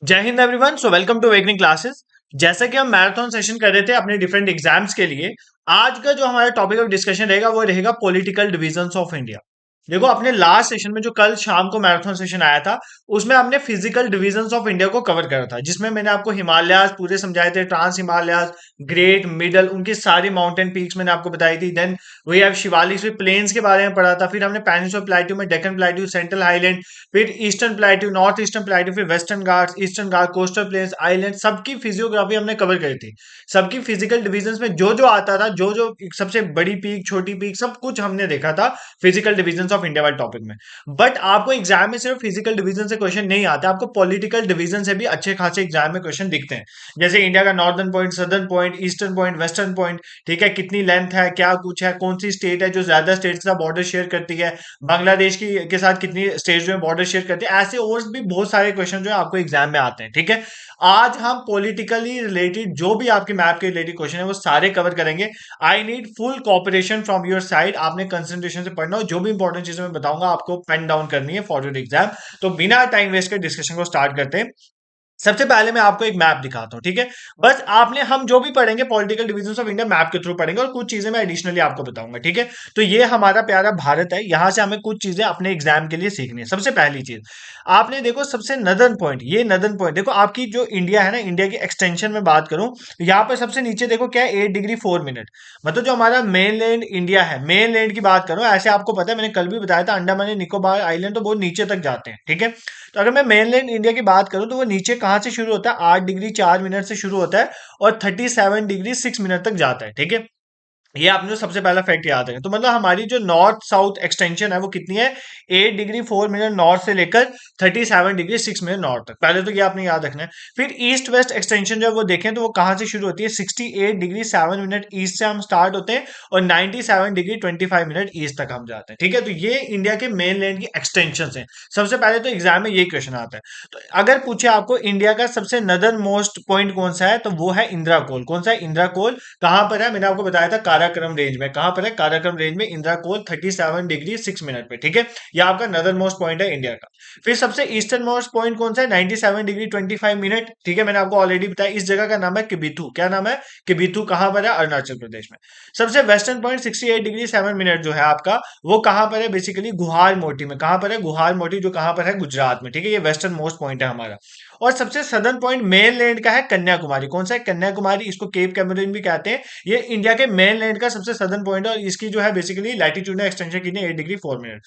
जय हिंद everyone. So welcome to awakening classes. जैसा कि हम मैराथन सेशन कर रहे थे अपने डिफरेंट एग्जाम्स के लिए, आज का जो हमारा टॉपिक ऑफ डिस्कशन रहेगा वो रहेगा पॉलिटिकल डिविजन्स ऑफ इंडिया। देखो, अपने लास्ट सेशन में जो कल शाम को मैराथन सेशन आया था उसमें हमने फिजिकल डिविजन्स ऑफ इंडिया को कवर करा था, जिसमें मैंने आपको हिमालयाज पूरे समझाए थे, ट्रांस हिमालयाज, ग्रेट, मिडल, उनकी सारी माउंटेन पीक्स मैंने आपको बताई थी। Then we have Shivalik plains के बारे में पढ़ा था। फिर हमने पेनिनसुला प्लेट्यू में डेक्कन प्लेट्यू, सेंट्रल हाईलैंड, फिर eastern plateau, north eastern plateau, फिर वेस्टर्न घाट्स, ईस्टर्न घाट, कोस्टल प्लेन्स, आइलैंड, सबकी फिजियोग्राफी हमने कवर करी थी। सबकी फिजिकल डिविजन्स में जो जो आता था, जो जो सबसे बड़ी पीक, छोटी पीक, सब कुछ हमने देखा था फिजिकल डिविजन्स ऑफ इंडिया वाले टॉपिक में। बट आपको एग्जाम में सिर्फ फिजिकल डिवीजन से क्वेश्चन नहीं आता, आपको पॉलिटिकल डिवीजन से भी अच्छे खासे एग्जाम में क्वेश्चन दिखते हैं। जैसे इंडिया का northern point, southern point, eastern point, western point, ठीक है, कितनी लेंथ है, क्या कुछ है, कौन सी स्टेट है जो ज्यादा स्टेट के साथ बॉर्डर शेयर करती है, बांग्लादेश की के साथ कितनी स्टेट जो है बॉर्डर शेयर करती है। ऐसे और भी बहुत सारे क्वेश्चन जो है आपको एग्जाम में आते हैं। ठीक है, आज हम पॉलिटिकली रिलेटेड जो भी आपके मैप के रिलेटेड क्वेश्चन है वो सारे कवर करेंगे। I need full cooperation from your side. आपने कंसंट्रेशन से पढ़ना हो, जो भी इंपॉर्टेंट चीजें मैं बताऊंगा आपको पेन डाउन करनी है फॉर योर एग्जाम। तो बिना टाइम वेस्ट कर डिस्कशन को स्टार्ट करते हैं। सबसे पहले मैं आपको एक मैप दिखाता हूं, ठीक है। बस आपने हम जो भी पढ़ेंगे political divisions of India map के थ्रू पढ़ेंगे, और कुछ चीजें मैं एडिशनली आपको बताऊंगा, ठीक है। तो ये हमारा प्यारा भारत है, यहां से हमें कुछ चीजें अपने एग्जाम के लिए सीखनी है। सबसे पहली चीज आपने देखो, सबसे नदर्न पॉइंट, ये नदर्न पॉइंट देखो, आपकी जो इंडिया है ना, इंडिया की एक्सटेंशन में बात करूं तो यहाँ पर सबसे नीचे देखो क्या है, 8 डिग्री 4 मिनट। मतलब जो हमारा मेन लैंड इंडिया है, मेन लैंड की बात करूं, ऐसे आपको पता है, मैंने कल भी बताया था, अंडमान एंड निकोबार आइलैंड तो बहुत नीचे तक जाते हैं, ठीक है। तो अगर मैं मेनलैंड इंडिया की बात करूं तो वो नीचे कहां से शुरू होता है, 8 डिग्री 4 मिनट से शुरू होता है और 37 डिग्री 6 मिनट तक जाता है, ठीक है। ये आपने जो सबसे पहला फैक्ट याद रखें। तो मतलब हमारी जो नॉर्थ साउथ एक्सटेंशन है वो कितनी है, 8 डिग्री 4 मिनट नॉर्थ से लेकर 37 डिग्री 6 मिनट नॉर्थ तक। पहले तो ये आपने याद रखना है। फिर ईस्ट वेस्ट एक्सटेंशन जो है वो देखें तो वो कहां से शुरू होती है, 68 डिग्री 7 मिनट ईस्ट से हम स्टार्ट होते हैं और 97 डिग्री 25 मिनट ईस्ट तक हम जाते हैं, ठीक है। तो ये इंडिया के मेन लैंड की एक्सटेंशन है। सबसे पहले तो एग्जाम में ये क्वेश्चन आता है। तो अगर पूछे आपको इंडिया का सबसे नदर्न मोस्ट पॉइंट कौन सा है, तो वो है इंदिरा कोल। कौन सा है, इंदिरा कोल। कहां पर है, मैंने आपको बताया था काराकोरम रेंज में। कहां पर है, काराकोरम रेंज में इंदिरा कोल, 37 डिग्री 6 मिनट पे, ठीक है। ये आपका नदर्न मोस्ट पॉइंट है इंडिया का। फिर सबसे ईस्टर्न मोस्ट पॉइंट कौन सा है, 97 डिग्री 25 मिनट, ठीक है। मैंने आपको ऑलरेडी बताया, इस जगह का नाम है किबिथू। क्या नाम है, किबिथू। कहां पर है, अरुणाचल प्रदेश में। सबसे वेस्टर्न पॉइंट 68 डिग्री 7 मिनट जो है आपका, वो कहां पर है, बेसिकली गुहार मोटी में। कहां पर है, गुहार मोटी, जो कहां पर है, गुजरात में, ठीक है। ये वेस्टर्न मोस्ट पॉइंट है हमारा। और सबसे सदर्न पॉइंट मेनलैंड का है कन्याकुमारी। कौन सा है, कन्याकुमारी। इसको केप कैमरून भी कहते हैं। ये इंडिया के मेनलैंड का सबसे सदर्न पॉइंट है और इसकी जो है बेसिकली लैटिट्यूड एक्सटेंशन कितनी है, 8 डिग्री 4 मिनट।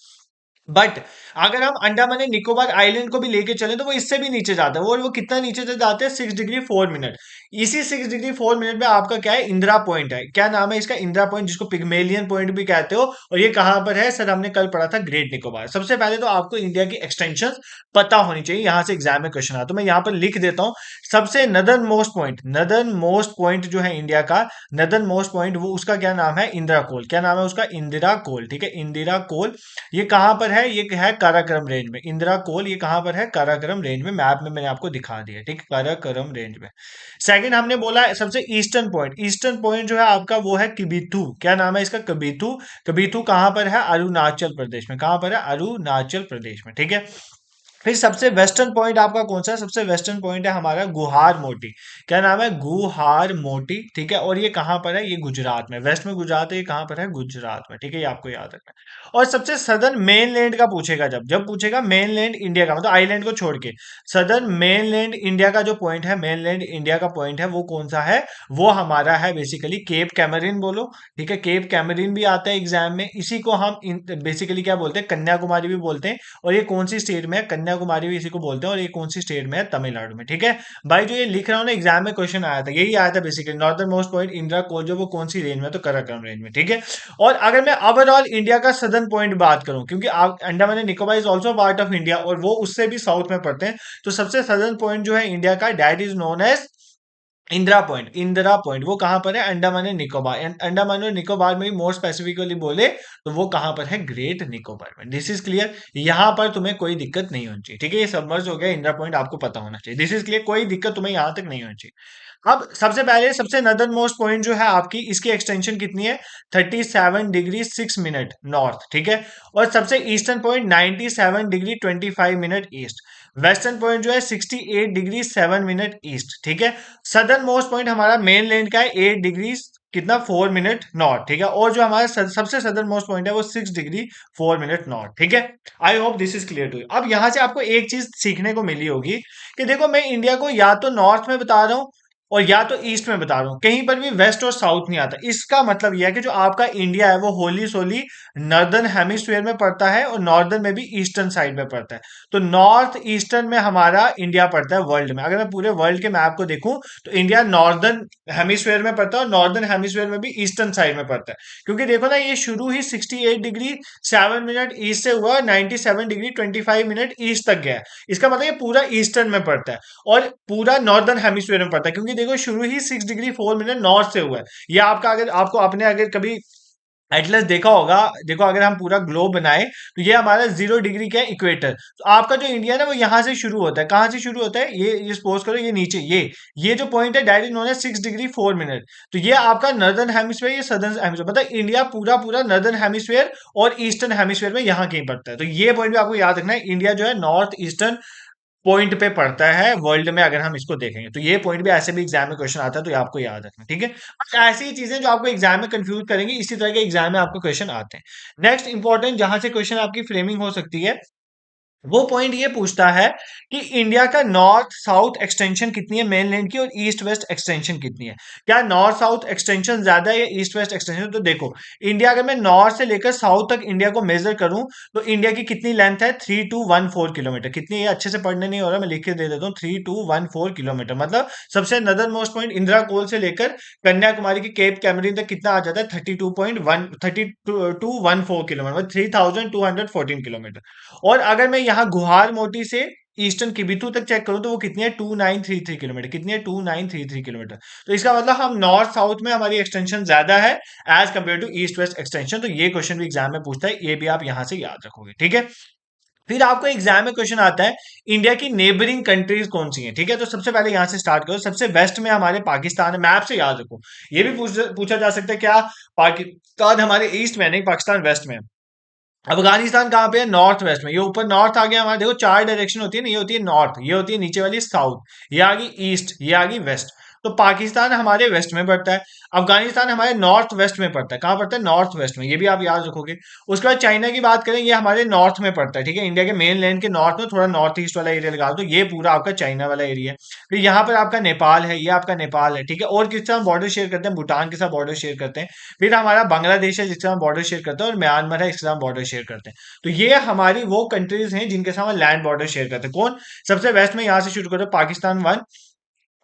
बट अगर हम अंडमान एंड निकोबार आइलैंड को भी लेके चले तो वो इससे भी नीचे जाता है। वो कितना नीचे तक जाते हैं, 6 डिग्री 4 मिनट। इसी 6 डिग्री 4 मिनट में आपका क्या है, इंदिरा पॉइंट है। क्या नाम है इसका, इंदिरा पॉइंट, जिसको पिग्मेलियन पॉइंट भी कहते हो। और ये कहां पर है सर, हमने कल पढ़ा था, ग्रेट निकोबार। सबसे पहले तो आपको इंडिया की एक्सटेंशन पता होनी चाहिए, यहां से एग्जाम में क्वेश्चन आता है। तो मैं यहां पर लिख देता हूं, सबसे northern most point, northern most point जो है इंडिया का, नदर्न मोस्ट पॉइंट, वो उसका क्या नाम है, इंदिरा कोल। क्या नाम है उसका, इंदिरा कोल, ठीक है, इंदिरा कोल। ये कहां पर है, ये है काराकोरम रेंज में। इंदिरा कोल ये कहां पर है, काराकोरम रेंज में। मैप में मैंने आपको दिखा दिया, ठीक है, काराकोरम रेंज में। सेकंड हमने बोला है सबसे ईस्टर्न पॉइंट, ईस्टर्न पॉइंट जो है आपका वो है किबिथू। क्या नाम है इसका, कबीथू। कबीथू कहां पर है, अरुणाचल प्रदेश में। कहां पर है, अरुणाचल प्रदेश में, ठीक है। फिर सबसे वेस्टर्न पॉइंट आपका कौन सा है, सबसे वेस्टर्न पॉइंट है हमारा गुहार मोटी। क्या नाम है, गुहार मोटी, ठीक है। और ये कहां पर है, ये गुजरात में, वेस्ट में गुजरात है, ये कहां पर है, गुजरात में, ठीक है। ये आपको याद रखना है। और सबसे सदर्न मेनलैंड का पूछेगा, जब जब पूछेगा मेनलैंड इंडिया का, मतलब आइलैंड को छोड़ के, सदर्न मेनलैंड इंडिया का जो पॉइंट है, मेनलैंड इंडिया का पॉइंट है, वो कौन सा है, वो हमारा है बेसिकली केप कैमरीन बोलो, ठीक है। केप कैमरीन भी आता है एग्जाम में। इसी को हम बेसिकली क्या बोलते हैं, कन्याकुमारी भी बोलते हैं। और ये कौन सी स्टेट में है, कन्याकुमारी भी इसी को बोलते हैं। और ये कौन सी स्टेट में है, तमिलनाडु में, ठीक है। भाई जो ये लिख रहा हूं ना, एग्जाम में क्वेश्चन आया था, यही आया था basically, northern most point Indira Col, जो वो कौन सी रेंज में, तो कराकोरम रेंज में, ठीक है। और अगर मैं ओवरऑल इंडिया का सदर्न पॉइंट बात करूं, क्योंकि Andaman and Nicobar is also part of India और वो उससे भी साउथ में पड़ते हैं, तो सबसे सदर्न पॉइंट जो है इंडिया का, that is known as Indira point. Indira point वो कहां पर है, अंडमान एंड निकोबार। अंडमान और निकोबार में भी मोर स्पेसिफिकली बोले तो वो कहां पर है, ग्रेट निकोबार में। दिस इज क्लियर, यहां पर तुम्हें कोई दिक्कत नहीं होनी चाहिए, ठीक है। ये सबमर्ज हो गया, इंदिरा पॉइंट आपको पता होना चाहिए। दिस इज क्लियर, कोई दिक्कत तुम्हें यहां तक नहीं होनी चाहिए। अब सबसे पहले सबसे नदर्न मोस्ट पॉइंट जो है आपकी, इसकी एक्सटेंशन कितनी है, 37 डिग्री 6 मिनट नॉर्थ, ठीक है। और सबसे eastern point 97 degree 25 minute east. Western point जो है 68 डिग्री 7 मिनट ईस्ट, ठीक है। सदर्न मोस्ट पॉइंट हमारा मेन लैंड का है 8 डिग्री कितना 4 मिनट नॉर्थ, ठीक है। और जो हमारा सबसे सदर्न मोस्ट पॉइंट है वो 6 डिग्री 4 मिनट नॉर्थ, ठीक है। I hope this is clear to you. अब यहां से आपको एक चीज सीखने को मिली होगी कि देखो मैं इंडिया को या तो नॉर्थ में बता रहा हूँ और या तो ईस्ट में बता रहा हूँ, कहीं पर भी वेस्ट और साउथ नहीं आता। इसका मतलब यह है कि जो आपका इंडिया है वो होली सोली नॉर्दर्न हेमिस्फीयर में पड़ता है और नॉर्दर्न में भी ईस्टर्न साइड में पड़ता है। तो नॉर्थ ईस्टर्न में हमारा इंडिया पड़ता है वर्ल्ड में। अगर मैं पूरे वर्ल्ड के मैप को देखूं तो इंडिया नॉर्दर्न हेमिस्फीयर में पड़ता है और नॉर्दर्न हेमिस्फीयर में भी ईस्टर्न साइड में पड़ता है। क्योंकि देखो ना, ये शुरू ही 68 डिग्री 7 मिनट ईस्ट से हुआ, 97 डिग्री 25 मिनट ईस्ट तक गया है। इसका मतलब ये पूरा ईस्टर्न में पड़ता है और पूरा नॉर्दर्न हेमिस्फीयर में पड़ता है, क्योंकि देखो शुरू ही 6 डिग्री 4 मिनट नॉर्थ से हुआ है। ये आपका, अगर आपको आपने अगर कभी एटलस देखा होगा, देखो अगर हम पूरा ग्लोब बनाए तो ये हमारा 0 डिग्री का इक्वेटर। तो आपका जो इंडिया है ना वो यहाँ से शुरू होता है। कहाँ से शुरू होता है? ये सपोज करो ये नीचे, ये जो पॉइंट है डायरेक्ट नोन है 6 डिग्री 4 मिनट। तो ये आपका नॉर्दर्न हेमिस्फीयर, ये सदर्न हेमिस्फीयर, मतलब इंडिया पूरा पूरा नॉर्दर्न हेमिस्फीयर और ईस्टर्न हेमिस्फीयर में यहाँ कहीं पड़ता है। तो ये पॉइंट भी आपको याद रखना है, इंडिया जो है नॉर्थ ईस्टर्न पॉइंट पे पड़ता है वर्ल्ड में। अगर हम इसको देखेंगे तो ये पॉइंट भी ऐसे भी एग्जाम में क्वेश्चन आता है, तो ये आपको याद रखना, ठीक है। बस ऐसी ही चीजें जो आपको एग्जाम में कंफ्यूज करेंगी, इसी तरह के एग्जाम में आपको क्वेश्चन आते हैं। नेक्स्ट इंपॉर्टेंट जहां से क्वेश्चन आपकी फ्रेमिंग हो सकती है, वो पॉइंट ये पूछता है कि इंडिया का नॉर्थ साउथ एक्सटेंशन कितनी है मेनलैंड की, और ईस्ट वेस्ट एक्सटेंशन कितनी है। क्या नॉर्थ साउथ एक्सटेंशन ज्यादा है या ईस्ट वेस्ट एक्सटेंशन? तो देखो इंडिया, अगर मैं नॉर्थ से लेकर साउथ तक इंडिया को मेजर करूं तो इंडिया की कितनी लेंथ है? 3214 किलोमीटर। कितनी? ये अच्छे से पढ़ने नहीं हो रहा, मैं लिख के दे देता हूँ। 3214 किलोमीटर, मतलब सबसे नदर मोस्ट पॉइंट इंदिरा कोल से लेकर कन्याकुमारी की केप कैमरीन तक कितना आ जाता है? 32.14 किलोमीटर, मतलब 3214 किलोमीटर। और अगर मैं यहाँ गुहार मोटी से ईस्टर्न किबिथु तक चेक करूं तो वो कितनी है? 2933 किलोमीटर। कितनी है? 2933 किलोमीटर। तो इसका मतलब हम नॉर्थ साउथ में हमारी एक्सटेंशन ज्यादा है as compare to east west extension. तो ये क्वेश्चन भी एग्जाम में पूछता है, ये भी आप यहां से याद रखोगे, ठीक है। फिर आपको एग्जाम में क्वेश्चन आता है इंडिया की नेबरिंग कंट्रीज कौन सी हैं, ठीक है। तो सबसे पहले यहां से स्टार्ट करो। सबसे वेस्ट में हमारे पाकिस्तान है, मैप से याद रखो। ये भी पूछा जा सकता है क्या पाकिस्तान हमारे ईस्ट में नहीं, पाकिस्तान वेस्ट में है। अफगानिस्तान कहाँ पे है? नॉर्थ वेस्ट में। ये ऊपर नॉर्थ आ गया हमारा, देखो चार डायरेक्शन होती है ना, ये होती है नॉर्थ, ये होती है नीचे वाली साउथ, ये आ गई ईस्ट, ये आ गई वेस्ट। तो पाकिस्तान हमारे वेस्ट में पड़ता है, अफगानिस्तान हमारे नॉर्थ वेस्ट में पड़ता है। कहाँ पड़ता है? नॉर्थ वेस्ट में, ये भी आप याद रखोगे। उसके बाद चाइना की बात करें, ये हमारे नॉर्थ में पड़ता है, ठीक है। इंडिया के मेन लैंड के नॉर्थ में थोड़ा नॉर्थ ईस्ट वाला एरिया लगा दो, ये पूरा आपका चाइना वाला एरिया है। फिर यहाँ पर आपका नेपाल है, ये आपका नेपाल है, ठीक है। और किससे हम बॉर्डर शेयर करते हैं? भूटान के साथ बॉर्डर शेयर करते हैं। फिर हमारा बांग्लादेश है जिससे हम बॉर्डर शेयर करते हैं, और म्यांमार है जिससे हम बॉर्डर शेयर करते हैं। तो ये हमारी वो कंट्रीज हैं जिनके साथ हम लैंड बॉर्डर शेयर करते हैं। कौन? सबसे वेस्ट में यहां से शुरू करो, पाकिस्तान 1,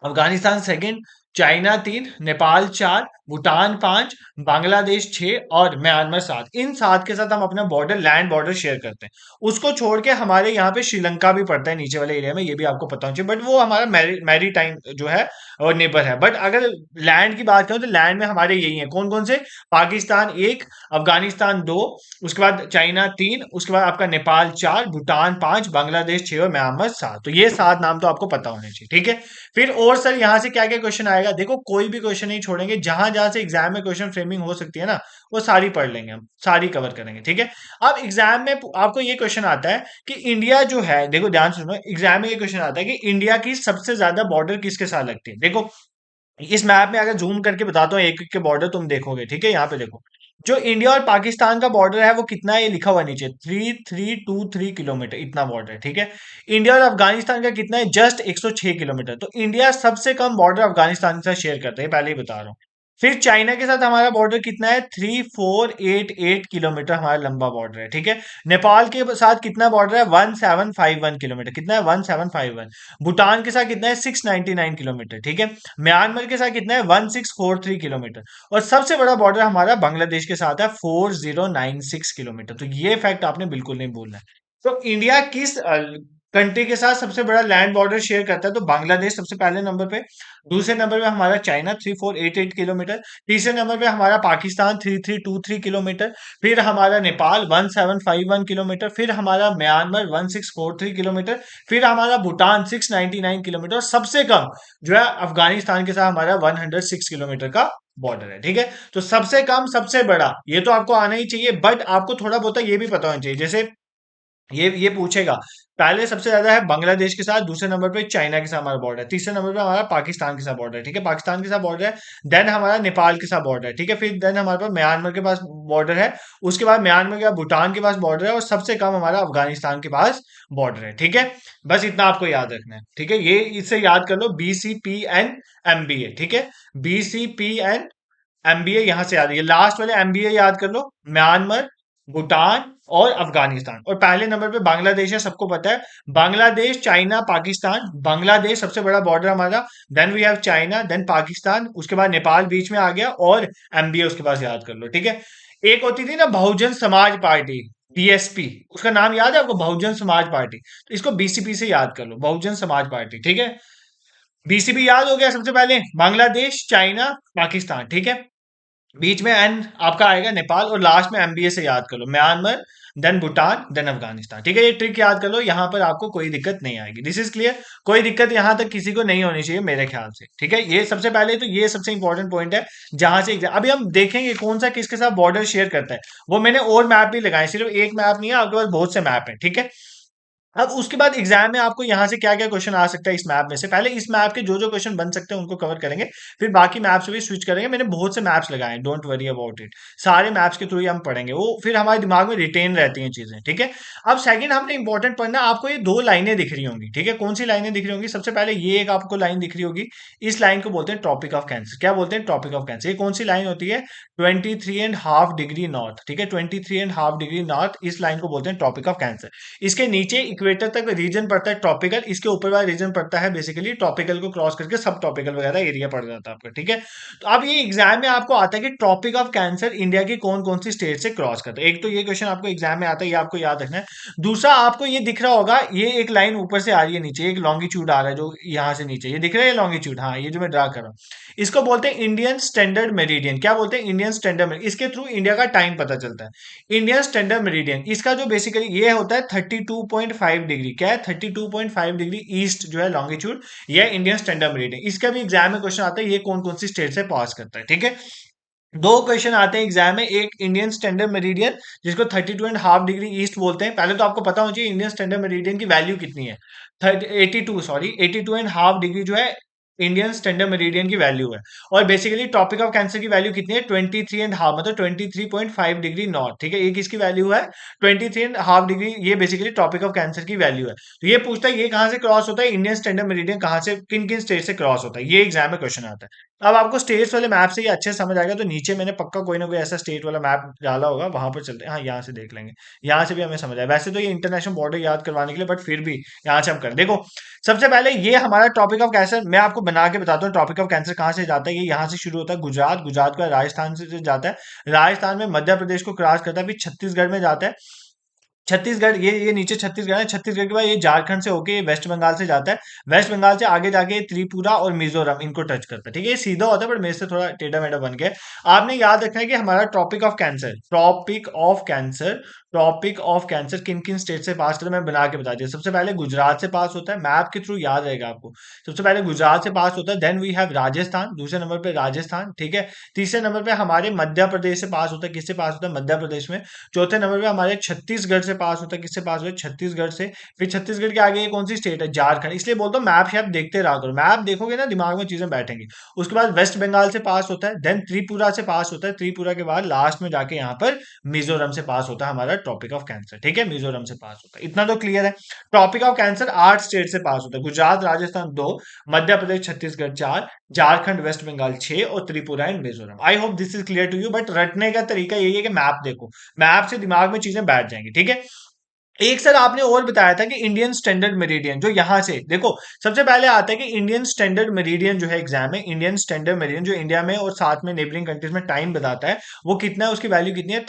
अफगानिस्तान सेकंड, चाइना 3, नेपाल 4, भूटान 5, बांग्लादेश 6 और म्यांमार 7। इन 7 के साथ हम अपना बॉर्डर लैंड बॉर्डर शेयर करते हैं। उसको छोड़ के हमारे यहाँ पे श्रीलंका भी पड़ता है नीचे वाले एरिया में, ये भी आपको पता होना चाहिए। बट वो हमारा मैरी टाइम जो है और नेबर है। बट अगर लैंड की बात करें तो लैंड में हमारे यही है, कौन कौन से? पाकिस्तान 1, अफगानिस्तान 2, उसके बाद चाइना 3, उसके बाद आपका नेपाल 4, भूटान 5, बांग्लादेश 6 और म्यांमार 7। तो ये 7 नाम तो आपको पता होने चाहिए, ठीक है। फिर और सर यहाँ से क्या क्या क्वेश्चन आएगा? देखो कोई भी क्वेश्चन नहीं छोड़ेंगे, जहां जहां से एग्जाम में क्वेश्चन फ्रेमिंग हो सकती है ना, वो सारी पढ़ लेंगे हम, सारी कवर करेंगे, ठीक है। अब एग्जाम में आपको ये क्वेश्चन आता है कि इंडिया जो है, देखो ध्यान से सुनो, एग्जाम में ये क्वेश्चन आता है कि इंडिया की सबसे ज्यादा बॉर्डर किसके साथ लगती है। देखो इस मैप में अगर जूम करके बताता हूँ एक एक के बॉर्डर तुम देखोगे, ठीक है। यहाँ पे देखो जो इंडिया और पाकिस्तान का बॉर्डर है वो कितना है, ये लिखा हुआ है नीचे, 3323 किलोमीटर, इतना बॉर्डर है, ठीक है। इंडिया और अफगानिस्तान का कितना है? Just 106 kilometre. तो इंडिया सबसे कम बॉर्डर अफगानिस्तान के साथ शेयर करता है, पहले ही बता रहा हूँ। फिर चाइना के साथ हमारा बॉर्डर कितना है? 3488 किलोमीटर हमारा लंबा बॉर्डर है, ठीक है। नेपाल के साथ कितना बॉर्डर है? 1751 किलोमीटर। कितना है? 1751। भूटान के साथ कितना है? 699 किलोमीटर, ठीक है। म्यांमार के साथ कितना है? 1643 किलोमीटर। और सबसे बड़ा बॉर्डर हमारा बांग्लादेश के साथ है, 4096 किलोमीटर। तो ये फैक्ट आपने बिल्कुल नहीं बोलना है। तो इंडिया किस कंट्री के साथ सबसे बड़ा लैंड बॉर्डर शेयर करता है? तो बांग्लादेश सबसे पहले नंबर पे, दूसरे नंबर पे हमारा चाइना 3488 किलोमीटर, तीसरे नंबर पे हमारा पाकिस्तान 3323 किलोमीटर, फिर हमारा नेपाल 1751 किलोमीटर, फिर हमारा म्यांमार 1643 किलोमीटर, फिर हमारा भूटान 699 किलोमीटर, और सबसे कम जो है अफगानिस्तान के साथ हमारा 106 किलोमीटर का बॉर्डर है, ठीक है। तो सबसे कम सबसे बड़ा ये तो आपको आना ही चाहिए, बट आपको थोड़ा बहुत ये भी पता होना चाहिए। जैसे ये पूछेगा। पहले सबसे ज्यादा है बांग्लादेश के साथ, दूसरे नंबर पे चाइना के साथ हमारा बॉर्डर है, तीसरे नंबर पे हमारा पाकिस्तान के साथ बॉर्डर है, ठीक है, पाकिस्तान के साथ बॉर्डर है। देन हमारा नेपाल के साथ बॉर्डर है, ठीक है, फिर देन हमारे पास म्यांमार के पास बॉर्डर है, उसके बाद म्यांमार के बाद भूटान के पास बॉर्डर है, और सबसे कम हमारा अफगानिस्तान के पास बॉर्डर है, ठीक है। बस इतना आपको याद रखना है, ठीक है, ये इससे याद कर लो, BCPN MBA, ठीक है, BCPN MBA यहां से याद है, ये लास्ट वाले MBA याद कर लो, म्यांमार, भूटान और अफगानिस्तान। और पहले नंबर पे बांग्लादेश है, सबको पता है, बांग्लादेश, चाइना, पाकिस्तान, बांग्लादेश सबसे बड़ा बॉर्डर हमारा, then we have China, then Pakistan, उसके बाद नेपाल बीच में आ गया, और MBA उसके पास याद कर लो, ठीक है। एक होती थी ना बहुजन समाज पार्टी, BSP, उसका नाम याद है आपको, बहुजन समाज पार्टी, तो इसको BCP से याद कर लो, बहुजन समाज पार्टी, ठीक है। BCP याद हो गया, सबसे पहले बांग्लादेश, चाइना, पाकिस्तान, ठीक है, बीच में एन आपका आएगा नेपाल, और लास्ट में MBA से याद कर लो, Myanmar, then Bhutan, then Afghanistan, ठीक है, ये ट्रिक याद कर लो, यहां पर आपको कोई दिक्कत नहीं आएगी, दिस इज क्लियर। कोई दिक्कत यहां तक किसी को नहीं होनी चाहिए मेरे ख्याल से, ठीक है, ये सबसे पहले तो ये सबसे इंपॉर्टेंट पॉइंट है, जहां से अभी हम देखेंगे कौन सा किसके साथ बॉर्डर शेयर करता है, वो मैंने और मैप भी लगाए, सिर्फ एक मैप नहीं है, आपके पास बहुत से मैप है, ठीक है। अब उसके बाद एग्जाम में आपको यहां से क्या क्या क्वेश्चन आ सकता है इस मैप में से, पहले इस मैप के जो जो क्वेश्चन बन सकते हैं उनको कवर करेंगे, फिर बाकी मैप से भी स्विच करेंगे, मैंने बहुत से मैप्स लगाए हैं, डोंट वरी अबाउट इट, सारे मैप्स के थ्रू ही हम पढ़ेंगे, वो फिर हमारे दिमाग में रिटेन रहती हैं चीजें, ठीक है। अब सेकंड हमने इंपॉर्टेंट पढ़ना, आपको ये दो लाइनें दिख रही होंगी, ठीक है, कौन सी लाइनें दिख रही होंगी, सबसे पहले ये एक आपको लाइन दिख रही होगी, इस लाइन को बोलते हैं ट्रॉपिक ऑफ कैंसर, क्या बोलते हैं, ट्रॉपिक ऑफ कैंसर, ये कौन सी लाइन होती है, 23.5 डिग्री नॉर्थ, ठीक है, 23.5 डिग्री नॉर्थ, इस लाइन को बोलते हैं ट्रॉपिक ऑफ कैंसर। इसके नीचे इक्वेटर तक रीजन पड़ता है ट्रॉपिकल, इसके ऊपर वाला रीजन पड़ता है बेसिकली ट्रॉपिकल को क्रॉस करके सब ट्रॉपिकल वगैरह एरिया पड़ जाता है आपका, ठीक है। तो अब ये एग्जाम में आपको आता है कि ट्रॉपिक ऑफ कैंसर इंडिया की कौन कौन सी स्टेट से क्रॉस करता है, एक तो ये क्वेश्चन आपको एग्जाम में आता है, ये आपको याद रखना है। दूसरा आपको ये दिख रहा होगा, ये एक लाइन ऊपर से आ रही है नीचे, एक लॉन्गिट्यूड आ रहा है जो यहाँ से नीचे, ये दिख रहा है लॉन्गिट्यूड, हाँ, ये जो मैं ड्रा कर रहा हूँ, इसको बोलते हैं इंडियन स्टैंडर्ड मेरिडियन, क्या बोलते हैं, इंडियन स्टैंडर्ड मेरिडियन, इसके थ्रू इंडिया का टाइम पता चलता है। इंडियन स्टैंडर्ड मेरिडियन, इसका जो बेसिकली ये होता है 32.5 डिग्री, क्या है, 32.5 डिग्री ईस्ट जो है लॉन्गिट्यूड, यह इंडियन स्टैंडर्ड मेरिडियन, इसका भी एग्जाम में क्वेश्चन आता है, ये कौन कौन सी स्टेट से पास करता है, ठीक है। दो क्वेश्चन आते हैं एग्जाम में, एक इंडियन स्टैंडर्ड मेरिडियन जिसको 32.5 डिग्री ईस्ट बोलते हैं, पहले तो आपको पता होना चाहिए इंडियन स्टैंडर्ड मेरिडियन की वैल्यू कितनी है, 82.5 डिग्री जो है इंडियन स्टैंडर्ड मेरिडियन की वैल्यू है। और बेसिकली टॉपिक ऑफ कैंसर की वैल्यू कितनी है, 23.5, मतलब 23.5 डिग्री नॉर्थ, ठीक है, ये किसकी वैल्यू है, 23.5 डिग्री, ये बेसिकली टॉपिक ऑफ कैंसर की वैल्यू है। तो ये पूछता है ये कहां से क्रॉस होता है, इंडियन स्टैंडर्ड मेरिडियन कहां से, किन किन स्टेट से क्रॉस होता है, ये एग्जाम में क्वेश्चन आता है। अब आपको स्टेट्स वाले मैप से ये अच्छे से समझ आएगा, तो नीचे मैंने पक्का कोई ना कोई ऐसा स्टेट वाला मैप डाला होगा, वहां पर चलते हैं, हाँ, यहाँ से देख लेंगे, यहाँ से भी हमें समझ आए, वैसे तो ये इंटरनेशनल बॉर्डर याद करवाने के लिए, बट फिर भी यहाँ से हम कर देखो। सबसे पहले ये हमारा टॉपिक ऑफ कैंसर, मैं आपको बना के बताता हूँ टॉपिक ऑफ कैंसर कहाँ से जाता है, ये यहाँ से शुरू होता है गुजरात, गुजरात का राजस्थान से जाता है, राजस्थान में मध्य प्रदेश को क्रॉस करता है, फिर छत्तीसगढ़ में जाता है, छत्तीसगढ़, ये नीचे छत्तीसगढ़ है, छत्तीसगढ़ के बाद ये झारखंड से होके ये वेस्ट बंगाल से जाता है, वेस्ट बंगाल से आगे जाके त्रिपुरा और मिजोरम इनको टच करता है, ठीक है, ये सीधा होता है, पर मेरे से थोड़ा टेढ़ा मेढ़ा बन गया। आपने याद रखना है कि हमारा topic of cancer, topic of cancer, topic of cancer किन किन स्टेट से पास करता है मैं बना के बता दिया। सबसे पहले गुजरात से पास होता है, मैप के थ्रू याद रहेगा आपको, सबसे पहले गुजरात से पास होता है, देन वी हैव राजस्थान, दूसरे नंबर पे राजस्थान, ठीक है, तीसरे नंबर पे हमारे मध्य प्रदेश से पास होता है, किससे पास होता है, मध्य प्रदेश में, चौथे नंबर पे हमारे छत्तीसगढ़ से पास होता है, किससे पास होता है, छत्तीसगढ़ से, फिर छत्तीसगढ़ के आगे ये कौन सी स्टेट है, झारखंड, इसलिए बोलता हूँ मैप शैप देखते रहा करो, मैप देखोगे ना दिमाग में चीजें बैठेंगी। उसके बाद वेस्ट बंगाल से पास होता है, देन त्रिपुरा से पास होता है, त्रिपुरा के बाद लास्ट में जाके यहाँ पर मिजोरम से पास होता है हमारा टॉपिक ऑफ कैंसर, ठीक है, मिजोरम से पास होता है, इतना तो क्लियर है। टॉपिक ऑफ कैंसर 8 स्टेट से पास होता है, गुजरात राजस्थान 2, मध्य प्रदेश छत्तीसगढ़ 4, झारखंड वेस्ट बंगाल 6 और Tripura and Mizoram. I hope this is clear to you, but रटने का तरीका यही है कि मैप देखो, मैप से दिमाग में चीजें बैठ जाएंगी, ठीक है। एक सर आपने और बताया था कि इंडियन स्टैंडर्ड मेरिडियन, जो यहां से देखो, सबसे पहले आता है कि इंडियन स्टैंडर्ड मेरिडियन जो है एग्जाम में, इंडियन स्टैंडर्ड मेरिडियन जो इंडिया में और साथ में नेबरिंग कंट्रीज में टाइम बताता है, वो कितना है, उसकी वैल्यू कितनी है,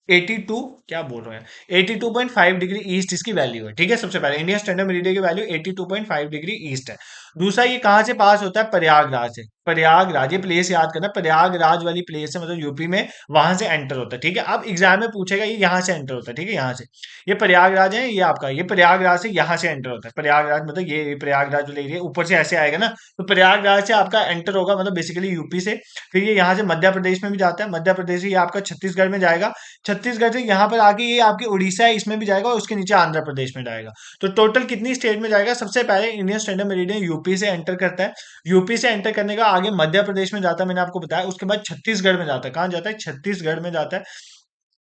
82, क्या बोल रहे हैं, 82.5 डिग्री ईस्ट इसकी वैल्यू है, ठीक है। सबसे पहले इंडियन स्टैंडर्ड मेरिडियन की वैल्यू 82.5 डिग्री ईस्ट है। दूसरा ये कहां से पास होता है, प्रयागराज से, प्रयागराज, ये प्लेस याद करना, प्रयागराज वाली प्लेस है, मतलब यूपी में, वहां से एंटर होता है। ठीक है, अब एग्जाम में पूछेगा ये यहाँ से एंटर होता है। ठीक है, यहाँ से, ये प्रयागराज है, ये आपका, ये प्रयागराज से यहाँ से एंटर होता है। प्रयागराज मतलब ये प्रयागराज वाला एरिया ऊपर से ऐसे आएगा ना, तो प्रयागराज से आपका एंटर होगा, मतलब बेसिकली यूपी से। फिर ये यहाँ से मध्य प्रदेश में भी जाता है, मध्य प्रदेश से ये आपका छत्तीसगढ़ में जाएगा, छत्तीसगढ़ से यहाँ पर आके ये आपकी उड़ीसा है, इसमें भी जाएगा, और उसके नीचे आंध्र प्रदेश में जाएगा। तो टोटल कितनी स्टेट में जाएगा? सबसे पहले इंडियन स्टैंडर्ड मेरिडियन यूपी से एंटर करता है, यूपी से एंटर करने का आगे मध्य प्रदेश में जाता है, मैंने आपको बताया। उसके बाद छत्तीसगढ़ में जाता है, कहाँ जाता है? छत्तीसगढ़ में जाता है।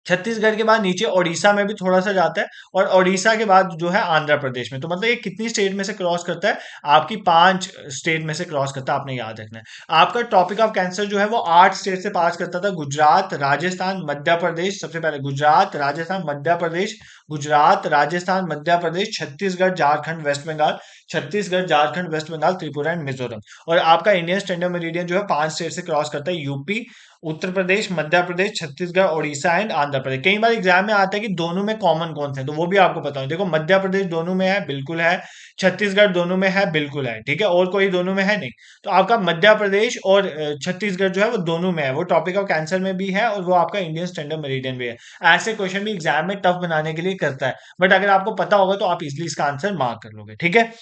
छत्तीसगढ़ के बाद नीचे ओडिशा में भी थोड़ा सा जाता है, और ओडिशा के बाद जो है आंध्र प्रदेश में। तो मतलब ये कितनी स्टेट में से क्रॉस करता है? आपकी 5 स्टेट में से क्रॉस करता है, आपने याद रखना है। आपका टॉपिक ऑफ कैंसर जो है वो 8 स्टेट से पास करता था, गुजरात, राजस्थान, मध्य प्रदेश। सबसे पहले Gujarat, Rajasthan, Madhya Pradesh, Gujarat, Rajasthan, Madhya Pradesh, Chhattisgarh, Jharkhand, West Bengal, Chhattisgarh, Jharkhand, West Bengal, Tripura and Mizoram. और आपका इंडियन स्टैंडर्ड मेरिडियन जो है 5 स्टेट से क्रॉस करता है, यूपी, उत्तर प्रदेश, मध्य प्रदेश, छत्तीसगढ़, ओडिशा एंड आंध्र प्रदेश। कई बार एग्जाम में आता है कि दोनों में कॉमन कौन से हैं, तो वो भी आपको पता हो। देखो, मध्य प्रदेश दोनों में है, बिल्कुल है। छत्तीसगढ़ दोनों में है, बिल्कुल है। ठीक है, और कोई दोनों में है नहीं। तो आपका मध्य प्रदेश और छत्तीसगढ़ जो है वो दोनों में है, वो टॉपिक ऑफ कैंसर में भी है, और वो आपका इंडियन स्टैंडर्ड मेरिडियन भी है। ऐसे क्वेश्चन भी एग्जाम में टफ बनाने के लिए करता है, बट अगर आपको पता होगा तो आप इजिली इसका आंसर मार्क कर लोगे। ठीक है,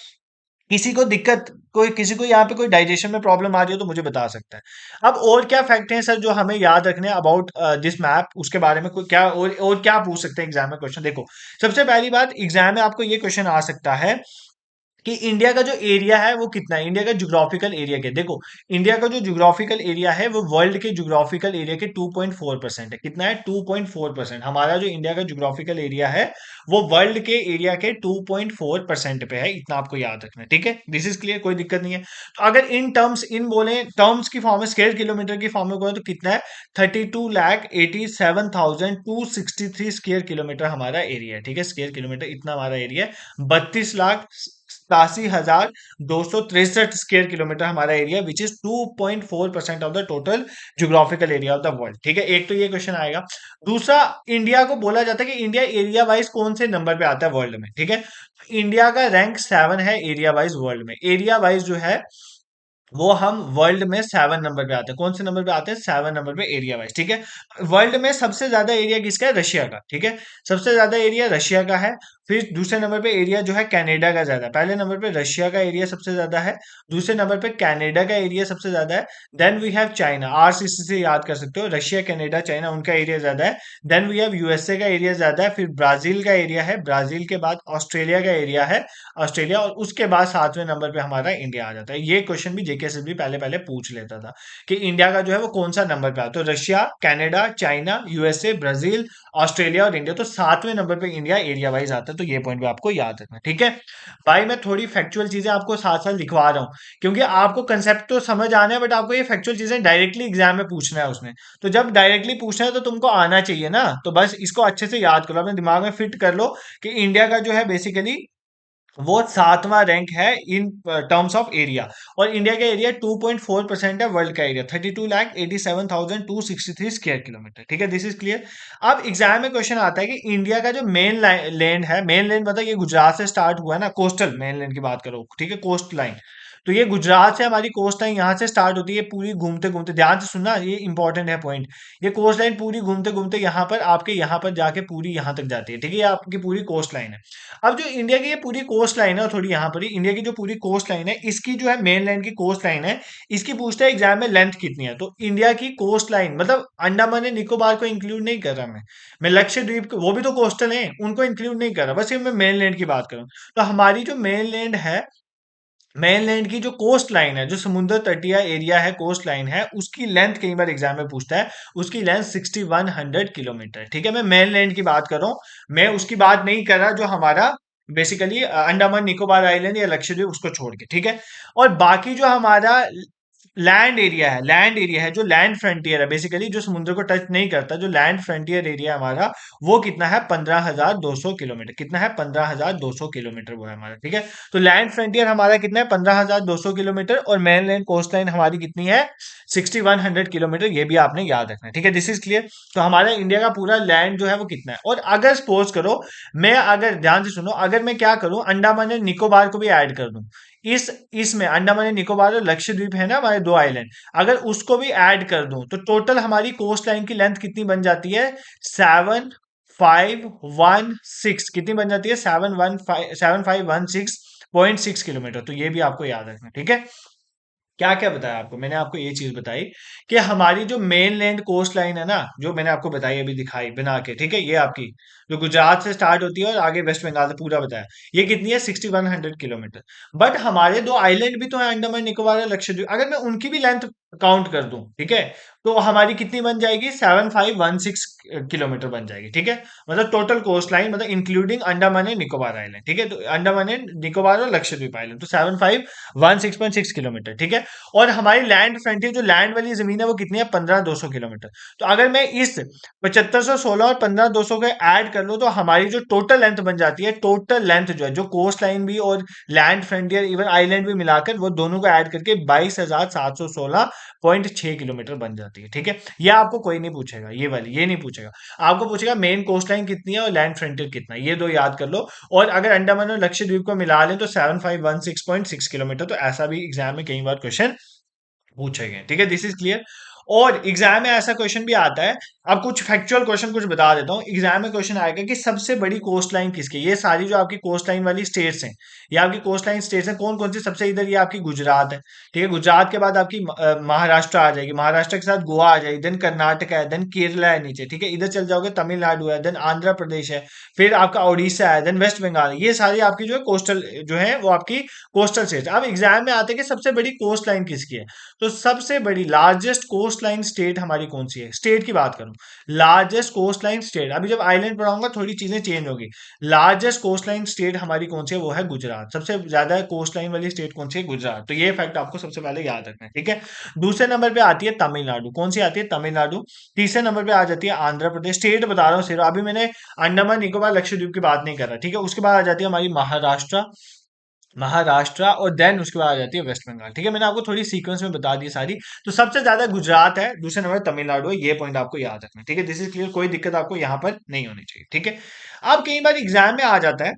किसी को दिक्कत, कोई किसी को यहाँ पे कोई डाइजेशन में प्रॉब्लम आ रही हो तो मुझे बता सकता है। अब और क्या फैक्ट हैं सर जो हमें याद रखने अबाउट दिस मैप, उसके बारे में कोई क्या और क्या पूछ सकते हैं एग्जाम में क्वेश्चन? देखो, सबसे पहली बात, एग्जाम में आपको ये क्वेश्चन आ सकता है कि इंडिया का जो एरिया है वो कितना है, इंडिया का ज्योग्राफिकल एरिया क्या है। देखो, इंडिया का जो ज्योग्राफिकल एरिया है वो वर्ल्ड के ज्योग्राफिकल एरिया के 2.4% है। कितना है? 2.4%। हमारा जो इंडिया का ज्योग्राफिकल एरिया है वो वर्ल्ड के एरिया के 2.4% पे है, इतना आपको याद रखना है। ठीक है, दिस इज क्लियर, कोई दिक्कत नहीं है। तो अगर इन टर्म्स, इन बोले टर्म्स की फॉर्म में, स्क्वायर किलोमीटर की फॉर्म में बोले तो कितना है? 32,87,263 स्क्वायर किलोमीटर हमारा एरिया है। ठीक है, स्क्वायर किलोमीटर इतना हमारा एरिया है। 32,87,263 स्क्वायर किलोमीटर हमारा area, which is 2.4% of the total geographical area of the world. ठीक है, एक तो ये क्वेश्चन आएगा। दूसरा, इंडिया को बोला जाता है कि इंडिया एरिया वाइज कौन से नंबर पे आता है वर्ल्ड में। ठीक है, इंडिया का रैंक 7 है एरिया वाइज वर्ल्ड में। एरिया वाइज जो है वो हम वर्ल्ड में 7 नंबर पे आते हैं। कौन से नंबर पे आते हैं? 7 नंबर पे एरिया वाइज। ठीक है, वर्ल्ड में सबसे ज्यादा एरिया किसका है? रशिया का। ठीक है, सबसे ज्यादा एरिया रशिया का है। फिर दूसरे नंबर पे एरिया जो है कनाडा का ज्यादा है। पहले नंबर पे रशिया का एरिया सबसे ज्यादा है, दूसरे नंबर पे कनाडा का एरिया सबसे ज्यादा है। Then we have China, RCC से याद कर सकते हो, रशिया, कनाडा, चाइना, उनका एरिया ज्यादा है। देन वी हैव यूएसए का एरिया ज्यादा है, फिर ब्राजील का एरिया है, ब्राजील के बाद ऑस्ट्रेलिया का एरिया है, ऑस्ट्रेलिया, और उसके बाद 7वें नंबर पे हमारा इंडिया आ जाता है। ये क्वेश्चन भी जेकेएसएस भी पहले पहले पूछ लेता था कि इंडिया का जो है वो कौन सा नंबर पे आता है। तो Russia, Canada, China, USA, Brazil, Australia और इंडिया, तो 7वें नंबर पे इंडिया एरिया वाइज आता है। तो ये पॉइंट भी आपको याद रखना है। ठीक है भाई, मैं थोड़ी फैक्चुअल चीजें आपको साथ साथ लिखवा रहा हूँ, क्योंकि आपको कंसेप्ट तो समझ आना है, बट आपको ये फैक्चुअल चीजें डायरेक्टली एग्जाम में पूछना है उसने। तो जब डायरेक्टली पूछना है तो तुमको आना चाहिए ना, तो बस इसको अच्छे से याद करो, अपने दिमाग में फिट कर लो कि इंडिया का जो है बेसिकली वो 7वां रैंक है इन टर्म्स ऑफ एरिया, और इंडिया का एरिया 2.4% है वर्ल्ड का एरिया, 32,87,263 स्क्वायर किलोमीटर। ठीक है, दिस इज क्लियर। अब एग्जाम में क्वेश्चन आता है कि इंडिया का जो मेन लैंड है, मेन लैंड मतलब ये गुजरात से स्टार्ट हुआ है ना, कोस्टल मेन लैंड की बात करो। ठीक है, कोस्ट लाइन, तो ये गुजरात से हमारी कोस्ट लाइन यहाँ से स्टार्ट होती है, पूरी घूमते घूमते, ध्यान से सुनना, ये इंपॉर्टेंट है पॉइंट। ये कोस्ट लाइन पूरी घूमते घूमते यहाँ पर आपके यहाँ पर जाके पूरी यहाँ तक जाती है। ठीक है, ये आपकी पूरी कोस्ट लाइन है। अब जो इंडिया की ये पूरी कोस्ट लाइन है, थोड़ी यहाँ पर ही इंडिया की जो पूरी कोस्ट लाइन है, इसकी जो है मेन लैंड की कोस्ट लाइन है, इसकी पूछता है एग्जाम में लेंथ कितनी है। तो इंडिया की कोस्ट लाइन मतलब अंडमान एंड निकोबार को इंक्लूड नहीं कर रहा मैं लक्षद्वीप वो भी तो कोस्टल है, उनको इंक्लूड नहीं कर रहा, बस ये मैं मेन लैंड की बात करूं। तो हमारी जो मेन लैंड है, मेनलैंड की जो कोस्ट लाइन है, जो समुद्र तटीय एरिया है, कोस्ट लाइन है, उसकी लेंथ कई बार एग्जाम में पूछता है, उसकी लेंथ 6100 किलोमीटर। ठीक है, मैं मेनलैंड की बात कर रहा हूँ, मैं उसकी बात नहीं कर रहा जो हमारा बेसिकली अंडमान निकोबार आइलैंड या लक्षद्वीप, उसको छोड़ के। ठीक है, और बाकी जो हमारा लैंड एरिया है, लैंड एरिया है, जो लैंड फ्रंटियर है, बेसिकली जो समुद्र को टच नहीं करता, जो लैंड फ्रंटियर एरिया हमारा, वो कितना है? 15,200 किलोमीटर। कितना है? 15,200 किलोमीटर वो है हमारा। ठीक है, तो लैंड फ्रंटियर हमारा कितना है? 15,200 किलोमीटर, और मेन लैंड कोस्ट लाइन हमारी कितनी है? 6100 किलोमीटर। ये भी आपने याद रखना है। ठीक है, दिस इज क्लियर। तो हमारा इंडिया का पूरा लैंड जो है वो कितना है, और अगर सपोज करो, मैं अगर ध्यान से सुनो, अगर मैं क्या करूं, अंडमान एंड निकोबार को भी ऐड कर दूं, इसमें अंडमान एंड निकोबार और लक्षद्वीप है ना हमारे दो आइलैंड, अगर उसको भी ऐड कर दूं तो टोटल हमारी कोस्ट लाइन की लेंथ कितनी बन जाती है? 7516। कितनी बन जाती है? 7516.6 किलोमीटर। तो ये भी आपको याद रखना, ठीक है। क्या क्या बताया आपको? मैंने आपको ये चीज बताई कि हमारी जो मेन लैंड कोस्ट लाइन है ना, जो मैंने आपको बताई अभी दिखाई बना के, ठीक है, ये आपकी जो गुजरात से स्टार्ट होती है और आगे वेस्ट बंगाल से पूरा बताया, ये कितनी है? 6100 किलोमीटर। बट हमारे दो आइलैंड भी तो है, अंडमान निकोबार और लक्षद्वीप, अगर मैं उनकी भी लेंथ काउंट कर दूं, ठीक है, तो हमारी कितनी बन जाएगी? 7516 किलोमीटर बन जाएगी, ठीक है। मतलब टोटल कोस्ट लाइन, मतलब including Andaman and Nicobar island, ठीक है, तो अंडमान एंड निकोबार और लक्षद्वीप आइलैंड, तो 7516.6 किलोमीटर, ठीक है। और हमारी लैंड फ्रंटियर, जो लैंड वाली जमीन है, वो कितनी है? 15200 किलोमीटर। तो अगर मैं इस 7516 और 15200 के ऐड कर लूं तो हमारी जो टोटल लेंथ बन जाती है, टोटल लेंथ जो है, जो कोस्ट लाइन भी और लैंड फ्रंटियर इवन आइलैंड भी मिलाकर, वो दोनों को ऐड करके 22,716.6 किलोमीटर बन जाती है, ठीक है। ये आपको कोई नहीं पूछेगा, ये वाली ये नहीं पूछेगा। आपको पूछेगा मेन कोस्ट लाइन कितनी है और लैंड फ्रंटियर कितना है, ये दो याद कर लो। और अगर अंडमान और लक्षद्वीप को मिला लें तो 7516.6 किलोमीटर। तो ऐसा भी एग्जाम में कई बार क्वेश्चन पूछे गए, ठीक है, दिस इज क्लियर। और एग्जाम में ऐसा क्वेश्चन भी आता है, अब कुछ फैक्चुअल क्वेश्चन कुछ बता देता हूँ। एग्जाम में क्वेश्चन आएगा कि सबसे बड़ी कोस्ट लाइन किसकी? ये सारी जो आपकी कोस्ट लाइन वाली स्टेट्स हैं, ये आपकी कोस्ट लाइन स्टेट्स हैं, कौन कौन सी? सबसे इधर ये आपकी गुजरात है, ठीक है, गुजरात के बाद आपकी महाराष्ट्र आ जाएगी, महाराष्ट्र के साथ गोवा आ जाएगी, देन कर्नाटक है, देन केरला है नीचे, ठीक है, इधर चल जाओगे तमिलनाडु है, देन आंध्र प्रदेश है, फिर आपका उड़ीसा है, देन वेस्ट बंगाल है। ये सारी आपकी जो है कोस्टल जो है वो आपकी कोस्टल स्टेट। अब एग्जाम में आते हैं कि सबसे बड़ी कोस्ट लाइन किसकी है, तो सबसे बड़ी लार्जेस्ट कोस्ट लाइन स्टेट हमारी कौन सी है? स्टेट की बात करूं, लार्जेस्ट कोस्ट लाइन स्टेट, अभी जब आइलैंड पढ़ाऊंगा थोड़ी चीजें चेंज होगी। लार्जेस्ट कोस्ट लाइन स्टेट हमारी कौन सी है? वो है गुजरात। सबसे ज्यादा कोस्ट लाइन वाली स्टेट कौन सी है? गुजरात। तो ये फैक्ट आपको सबसे पहले याद रखना है, ठीक है। दूसरे नंबर पे आती है तमिलनाडु। कौन सी आती है? तमिलनाडु। तीसरे नंबर पे आ जाती है आंध्र प्रदेश। स्टेट बता रहा हूँ सिर्फ, अभी मैंने अंडमान निकोबार लक्षद्वीप की बात नहीं कर रहा, ठीक है। उसके बाद आ जाती है हमारी महाराष्ट्र, महाराष्ट्र, और देन उसके बाद आ जाती है वेस्ट बंगाल, ठीक है। मैंने आपको थोड़ी सीक्वेंस में बता दी सारी। तो सबसे ज्यादा गुजरात है, दूसरे नंबर तमिलनाडु है, ये पॉइंट आपको याद रखना है, ठीक है। दिस इज क्लियर, कोई दिक्कत आपको यहाँ पर नहीं होनी चाहिए, ठीक है। अब कई बार एग्जाम में आ जाता है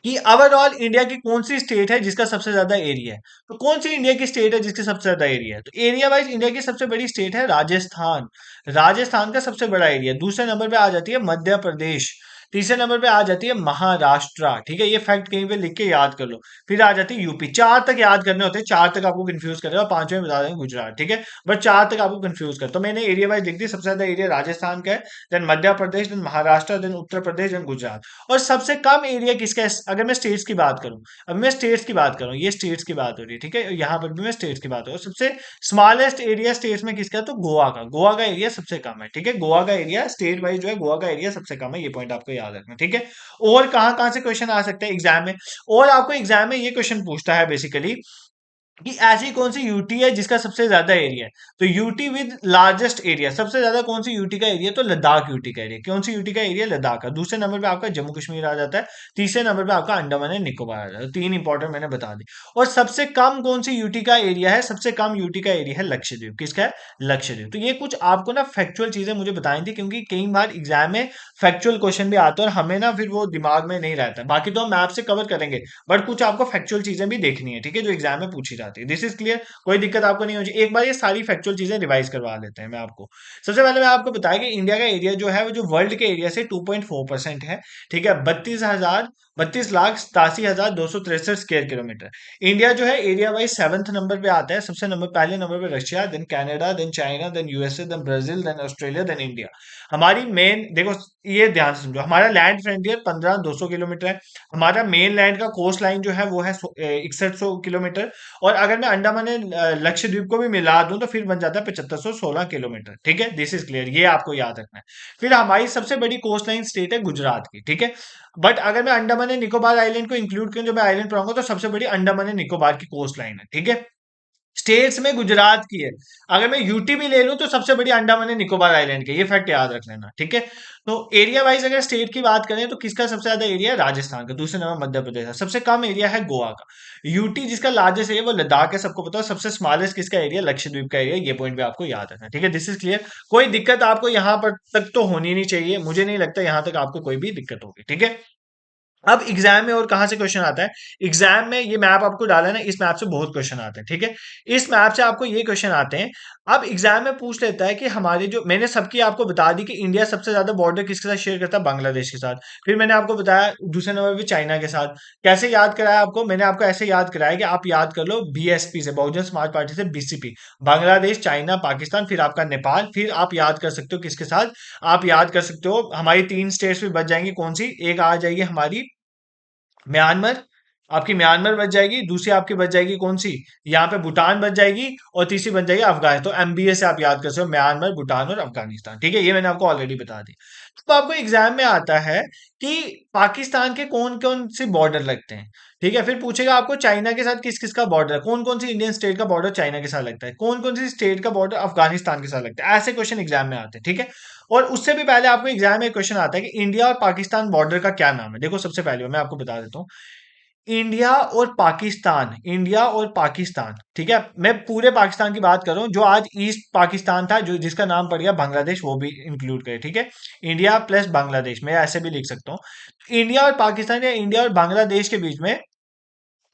कि ओवरऑल इंडिया की कौन सी स्टेट है जिसका सबसे ज्यादा एरिया है। तो कौन सी इंडिया की स्टेट है जिसकी सबसे ज्यादा एरिया है? तो एरिया वाइज इंडिया की सबसे बड़ी स्टेट है राजस्थान। राजस्थान का सबसे बड़ा एरिया। दूसरे नंबर पे आ जाती है मध्य प्रदेश। तीसरे नंबर पे आ जाती है महाराष्ट्र, ठीक है, ये फैक्ट कहीं पे लिख के याद कर लो। फिर आ जाती है यूपी। चार तक याद करने होते हैं, चार तक आपको कंफ्यूज करेगा, पांचवें में बता देंगे गुजरात, ठीक है। बट चार तक आपको कंफ्यूज कर, तो मैंने एरिया वाइज लिख दी। सबसे ज्यादा एरिया राजस्थान का है, then Madhya Pradesh, then Maharashtra, then Uttar Pradesh, then Gujarat. और सबसे कम एरिया किसका है? अगर मैं स्टेट्स की बात करूं, अब मैं स्टेट्स की बात करूं, ये स्टेट्स की बात हो रही है, ठीक है, यहाँ पर भी मैं स्टेट्स की बात हो रही है। सबसे स्मॉलेस्ट एरिया स्टेट्स में किसका है? तो गोवा का। गोवा का एरिया सबसे कम है, ठीक है, गोवा का एरिया स्टेट वाइज जो है, गोवा का एरिया सबसे कम है, ये पॉइंट आपको याद रखना है, ठीक है। और कहां कहां से क्वेश्चन आ सकते हैं एग्जाम में? और आपको एग्जाम में ये क्वेश्चन पूछता है बेसिकली कि ऐसी कौन सी यूटी है जिसका सबसे ज्यादा एरिया है। तो यूटी विद लार्जेस्ट एरिया, सबसे ज्यादा कौन सी यूटी का एरिया? तो लद्दाख यूटी का एरिया। कौन सी यूटी का एरिया? लद्दाख का। दूसरे नंबर पे आपका जम्मू कश्मीर आ जाता है। तीसरे नंबर पे आपका अंडमान एंड निकोबार आ जाता है। तीन इंपॉर्टेंट मैंने बता दी। और सबसे कम कौन सी यूटी का एरिया है? सबसे कम यूटी का एरिया है लक्षद्वीप। किसका है? लक्षद्वीप। तो ये कुछ आपको ना फैक्चुअल चीजें मुझे बताई थी, क्योंकि कई बार एग्जाम में फैक्चुअल क्वेश्चन भी आते हैं और हमें ना फिर वो दिमाग में नहीं रहता। बाकी तो हम मैप से कवर करेंगे, बट कुछ आपको फैक्चुअल चीजें भी देखनी है, ठीक है, जो एग्जाम में पूछी जाती है। दिस इज क्लियर, कोई दिक्कत आपको नहीं होगी। एक बार ये सारी फैक्चुअल चीजें रिवाइज करवा लेते हैं मैं आपको। सबसे पहले मैं आपको बताया कि इंडिया का एरिया जो है वो जो वर्ल्ड के एरिया से 2.4% है, ठीक है, 32,87,263 स्क्वायर किलोमीटर। इंडिया जो है एरिया वाइज सेवंथ नंबर पे आता है। सबसे नंबर पहले नंबर पे Russia, then Canada, then China, then USA, then Brazil, then Australia, then India. हमारी मेन देखो, ये ध्यान से समझो, हमारा लैंड फ्रंटियर 15,200 किलोमीटर है। हमारा मेन लैंड का कोस्ट लाइन जो है वो है 6100 किलोमीटर। और अगर मैं अंडमान एंड लक्षद्वीप को भी मिला दूं तो फिर बन जाता है 7516 किलोमीटर, ठीक है, दिस इज क्लियर, ये आपको याद रखना है। फिर हमारी सबसे बड़ी कोस्ट लाइन स्टेट है गुजरात की, ठीक है। बट अगर मैं अंडमान एंड निकोबार आइलैंड को इंक्लूड करूं, जो मैं आइलैंड पढ़ाऊंगा, तो सबसे बड़ी अंडमान एंड निकोबार की कोस्ट लाइन है, ठीक है। स्टेट्स में गुजरात की है। अगर मैं यूटी भी ले लूं तो सबसे बड़ी अंडमान एंड निकोबार आइलैंड की, ये फैक्ट याद रख लेना, ठीक है। तो एरिया वाइज अगर स्टेट की बात करें तो किसका सबसे ज्यादा एरिया है? राजस्थान का। दूसरे नंबर मध्य प्रदेश है। सबसे कम एरिया है गोवा का। यूटी जिसका लार्जेस्ट एरिया वो लद्दाख है, सबको पता है। सबसे स्मॉलेस्ट किसका एरिया? लक्षद्वीप का एरिया। ये पॉइंट भी आपको याद रखना है, ठीक है, दिस इज क्लियर। कोई दिक्कत आपको यहाँ पर तक तो होनी नहीं चाहिए, मुझे नहीं लगता यहाँ तक आपको कोई भी दिक्कत होगी, ठीक है। अब एग्जाम में और कहां से क्वेश्चन आता है, एग्जाम में ये मैप आपको डाला है ना, इस मैप से बहुत क्वेश्चन आते हैं, ठीक है। इस मैप से आपको ये क्वेश्चन आते हैं। अब एग्जाम में पूछ लेता है कि हमारे जो, मैंने सबकी आपको बता दी कि इंडिया सबसे ज्यादा बॉर्डर किसके साथ शेयर करता है, बांग्लादेश के साथ। फिर मैंने आपको बताया दूसरे नंबर पे चाइना के साथ। कैसे याद कराया आपको, मैंने आपको ऐसे याद कराया कि आप याद कर लो बीएसपी से, बहुजन समाज पार्टी से बीसीपी, बांग्लादेश, चाइना, पाकिस्तान, फिर आपका नेपाल, फिर आप याद कर सकते हो किसके साथ, आप याद कर सकते हो हमारी तीन स्टेट्स भी बच जाएंगी, कौन सी, एक आ जाएगी हमारी म्यांमार, आपकी म्यांमार बच जाएगी, दूसरी आपकी बच जाएगी कौन सी, यहाँ पे भूटान बच जाएगी, और तीसरी बच जाएगी अफगानिस्तान। तो एमबीए से आप याद कर सकते हो म्यांमार, भूटान और अफगानिस्तान, ठीक है, ये मैंने आपको ऑलरेडी बता दी। तो आपको एग्जाम में आता है कि पाकिस्तान के कौन कौन से बॉर्डर लगते हैं, ठीक है। फिर पूछेगा आपको चाइना के साथ किस किस का बॉर्डर है, कौन कौन सी इंडियन स्टेट का बॉर्डर चाइना के साथ लगता है, कौन कौन सी स्टेट का बॉर्डर अफगानिस्तान के साथ लगता है, ऐसे क्वेश्चन एग्जाम में आते हैं, ठीक है। और उससे भी पहले आपको एग्जाम में क्वेश्चन आता है कि इंडिया और पाकिस्तान बॉर्डर का क्या नाम है। देखो सबसे पहले मैं आपको बता देता हूँ, इंडिया और पाकिस्तान, इंडिया और पाकिस्तान, ठीक है, मैं पूरे पाकिस्तान की बात कर रहा हूं, जो आज ईस्ट पाकिस्तान था, जो जिसका नाम पड़ गया बांग्लादेश, वो भी इंक्लूड करे, ठीक है। इंडिया प्लस बांग्लादेश, मैं ऐसे भी लिख सकता हूँ। इंडिया और पाकिस्तान या इंडिया और बांग्लादेश के बीच में,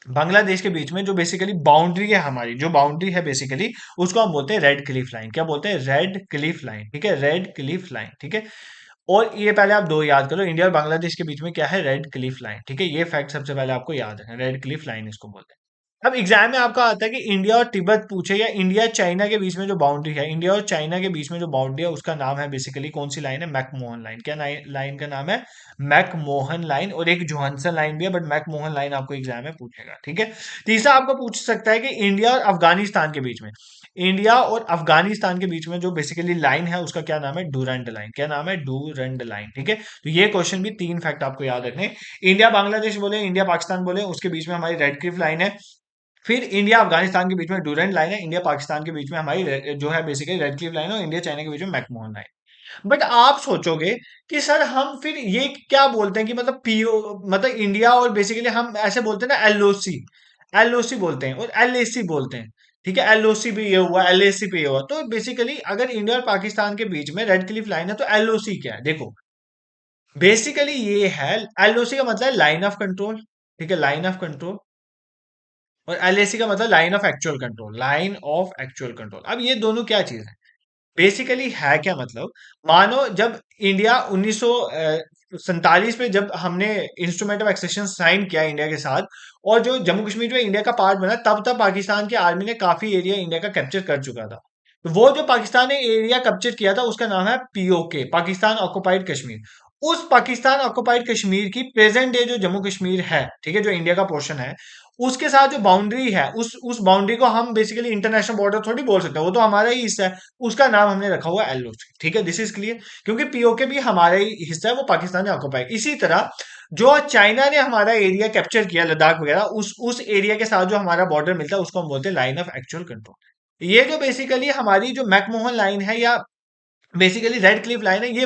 बांग्लादेश के बीच में जो बेसिकली बाउंड्री है, हमारी जो बाउंड्री है बेसिकली, उसको हम बोलते हैं रेड क्लिफ लाइन। क्या बोलते हैं, रेड क्लिफ लाइन, ठीक है, रेड क्लिफ लाइन, ठीक है। और ये पहले आप दो याद करो, इंडिया और बांग्लादेश के बीच में क्या है, रेड क्लिफ लाइन, ठीक है, ये फैक्ट सबसे पहले आपको याद है, रेड क्लिफ लाइन इसको बोलते हैं। अब एग्जाम में आपका आता है कि इंडिया और तिब्बत पूछे, या इंडिया चाइना के बीच में जो बाउंड्री है, इंडिया और चाइना के बीच में जो बाउंड्री है उसका नाम है बेसिकली कौन सी लाइन है, मैकमोहन लाइन। क्या लाइन का नाम है, मैकमोहन लाइन। और एक जोहानसन लाइन भी है, बट मैकमोहन लाइन आपको एग्जाम में पूछेगा, ठीक है। तीसरा आपको पूछ सकता है कि इंडिया और अफगानिस्तान के बीच में, इंडिया और अफगानिस्तान के बीच में जो बेसिकली लाइन है उसका क्या नाम है, डूरंड लाइन। क्या नाम है, डूरंड लाइन, ठीक है। तो ये क्वेश्चन भी तीन फैक्ट आपको याद रखने हैं। इंडिया बांग्लादेश बोले, इंडिया पाकिस्तान बोले, उसके बीच में हमारी रेड क्लिफ लाइन है। फिर इंडिया अफगानिस्तान के बीच में डूरंड लाइन है, इंडिया पाकिस्तान के बीच में हमारी जो है बेसिकली रेड क्लिफ लाइन है, और इंडिया चाइना के बीच में मैकमोहन लाइन। बट आप सोचोगे कि सर हम फिर ये क्या बोलते हैं कि मतलब पीओ, मतलब इंडिया और बेसिकली हम ऐसे बोलते हैं ना, एलओसी, एलओसी बोलते हैं और एलएसी बोलते हैं, ठीक है। एलओसी भी ये हुआ, एलएसी भी ये हुआ। तो बेसिकली अगर इंडिया और पाकिस्तान के बीच में रेड क्लिफ लाइन है तो एलओसी क्या है, देखो बेसिकली ये है, एलओसी का मतलब लाइन ऑफ कंट्रोल, ठीक है, लाइन ऑफ कंट्रोल। और एलएसी का मतलब line of actual control, line of actual control. अब ये दोनों क्या चीज है, बेसिकली है क्या मतलब, मानो जब इंडिया 1947 पे जब हमने इंस्ट्रूमेंट ऑफ एक्सेशन साइन किया इंडिया के साथ, और जो जम्मू कश्मीर में इंडिया का पार्ट बना, तब तक पाकिस्तान की आर्मी ने काफी एरिया इंडिया का कैप्चर कर चुका था। तो वो जो पाकिस्तान ने एरिया कैप्चर किया था उसका नाम है पीओके, पाकिस्तान ऑक्युपाइड कश्मीर। उस पाकिस्तान ऑक्युपाइड कश्मीर की प्रेजेंट डे जो जम्मू कश्मीर है, ठीक है, जो इंडिया का पोर्शन है, उसके साथ जो बाउंड्री है, उस बाउंड्री को हम बेसिकली इंटरनेशनल बॉर्डर थोड़ी बोल सकते हैं, वो तो हमारा ही हिस्सा है। उसका नाम हमने रखा हुआ है एलओसी, ठीक है, दिस इज क्लियर। क्योंकि पीओके भी हमारा ही हिस्सा है, वो पाकिस्तान ने ऑक्युपाई। इसी तरह जो चाइना ने हमारा एरिया कैप्चर किया, लद्दाख वगैरह, उस एरिया के साथ जो हमारा बॉर्डर मिलता है उसको हम बोलते हैं लाइन ऑफ एक्चुअल कंट्रोल। ये जो बेसिकली हमारी जो मैकमोहन लाइन है, या बेसिकली रेड क्लिफ लाइन है, ये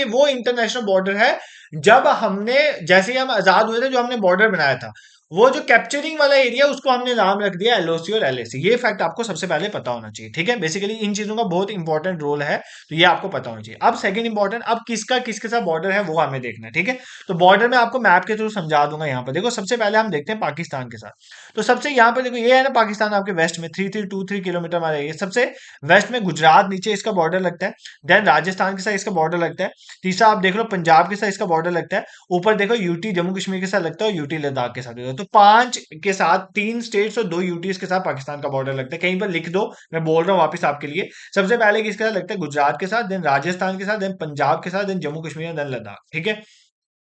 वो इंटरनेशनल बॉर्डर है। जब हमने, जैसे ही हम आजाद हुए थे, जो हमने बॉर्डर बनाया था, वो जो कैप्चरिंग वाला एरिया, उसको हमने नाम रख दिया एलओसी और एलएसी। ये फैक्ट आपको सबसे पहले पता होना चाहिए, ठीक है। बेसिकली इन चीजों का बहुत इंपॉर्टेंट रोल है, तो ये आपको पता होना चाहिए। अब सेकंड इंपॉर्टेंट, अब किसका किसके साथ बॉर्डर है वो हमें देखना है, ठीक है। तो बॉर्डर में आपको मैप के थ्रू समझा दूंगा। यहाँ पर देखो, सबसे पहले हम देखते हैं पाकिस्तान के साथ। तो सबसे यहाँ पर देखो, ये है ना पाकिस्तान, आपके वेस्ट में 3323 किलोमीटर हमारा एरिया, सबसे वेस्ट में गुजरात, नीचे इसका बॉर्डर लगता है। देन राजस्थान के साथ इसका बॉर्डर लगता है। तीसरा आप देख लो, पंजाब के साथ इसका बॉर्डर लगता है। ऊपर देखो यूटी जम्मू कश्मीर के साथ लगता है, और यूटी लद्दाख के साथ लगता है। तो पांच के साथ, तीन स्टेट्स और दो यूटीज के साथ पाकिस्तान का बॉर्डर लगता है। कहीं पर लिख दो, मैं बोल रहा हूँ वापस आपके लिए। सबसे पहले किसके साथ लगता है, गुजरात के साथ, देन राजस्थान के साथ, देन पंजाब के साथ, देन जम्मू कश्मीर, देन लद्दाख, ठीक है,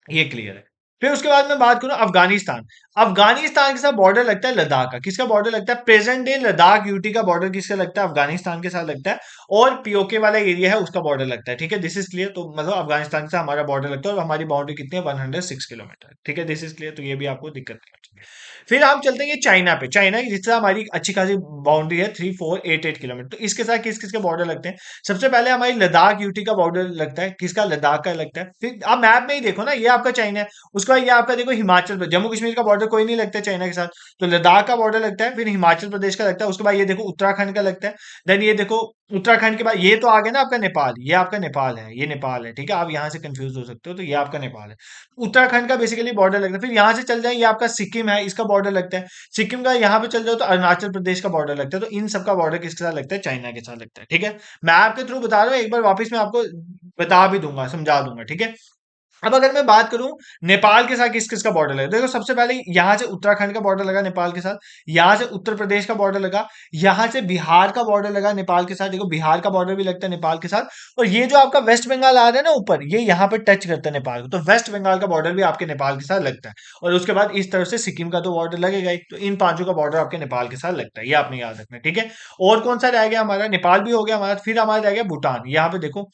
ये क्लियर है। फिर उसके बाद मैं बात करूं अफगानिस्तान, अफगानिस्तान के साथ बॉर्डर लगता है लद्दाख का। किसका बॉर्डर लगता है, प्रेजेंट डे लद्दाख यूटी का बॉर्डर किसका लगता है, अफगानिस्तान के साथ लगता है। और पीओके वाला एरिया है उसका बॉर्डर लगता है, ठीक है, दिस इज क्लियर। तो मतलब अफगानिस्तान से हमारा बॉर्डर लगता है, और हमारी बाउंड्री कितनी है, 106 किलोमीटर, ठीक है, दिस इज क्लियर। तो ये भी आपको दिक्कत नहीं होती। फिर हम चलते हैं चाइना पे, चाइना की जिससे हमारी अच्छी खासी बाउंड्री है, 3488 किलोमीटर। तो इसके साथ किस किसके बॉर्डर लगते हैं, सबसे पहले हमारी लद्दाख यूटी का बॉर्डर लगता है, किसका, लद्दाख का लगता है। फिर आप मैप में ही देखो ना, ये आपका चाइना है, उसके बाद ये आपका देखो हिमाचल प्रदेश, जम्मू कश्मीर का बॉर्डर कोई नहीं लगता है चाइना के साथ, तो लद्दाख का बॉर्डर लगता है, फिर हिमाचल प्रदेश का लगता है, उसके बाद ये देखो उत्तराखंड का लगता है। देन ये देखो उत्तराखंड के बाद ये तो आ गया ना आपका नेपाल, ये आपका नेपाल है, ये नेपाल है, ठीक है, आप यहाँ से कंफ्यूज हो सकते हो, तो ये आपका नेपाल है। उत्तराखंड का बेसिकली बॉर्डर लगता है, फिर यहाँ से चल जाए, ये आपका सिक्किम है, इसका बॉर्डर लगता है। सिक्किम का यहाँ पे चल जाओ तो अरुणाचल प्रदेश का बॉर्डर लगता है, तो इन सबका बॉर्डर किसके साथ लगता है, चाइना के साथ लगता है, ठीक है। मैप के थ्रू बता रहा हूँ, एक बार वापस मैं आपको बता भी दूंगा, समझा दूंगा, ठीक है। अब अगर मैं बात करूं नेपाल के साथ किस किस का बॉर्डर लगा, देखो सबसे पहले यहां से उत्तराखंड का बॉर्डर लगा नेपाल के साथ, यहां से उत्तर प्रदेश का बॉर्डर लगा, यहां से बिहार का बॉर्डर लगा नेपाल के साथ, देखो बिहार का बॉर्डर भी लगता है नेपाल के साथ, और ये जो आपका वेस्ट बंगाल आ रहा है ना ऊपर, ये यहाँ पर टच करता है नेपाल को, तो वेस्ट बंगाल का बॉर्डर भी आपके नेपाल के साथ लगता है। और उसके बाद इस तरफ से सिक्किम का तो बॉर्डर लगेगा ही, तो इन पांचों का बॉर्डर आपके नेपाल के साथ लगता है, ये आपने याद रखना है, ठीक है। और कौन सा रह गया हमारा, नेपाल भी हो गया हमारा, फिर हमारा रह गया भूटान, यहाँ पे देखो,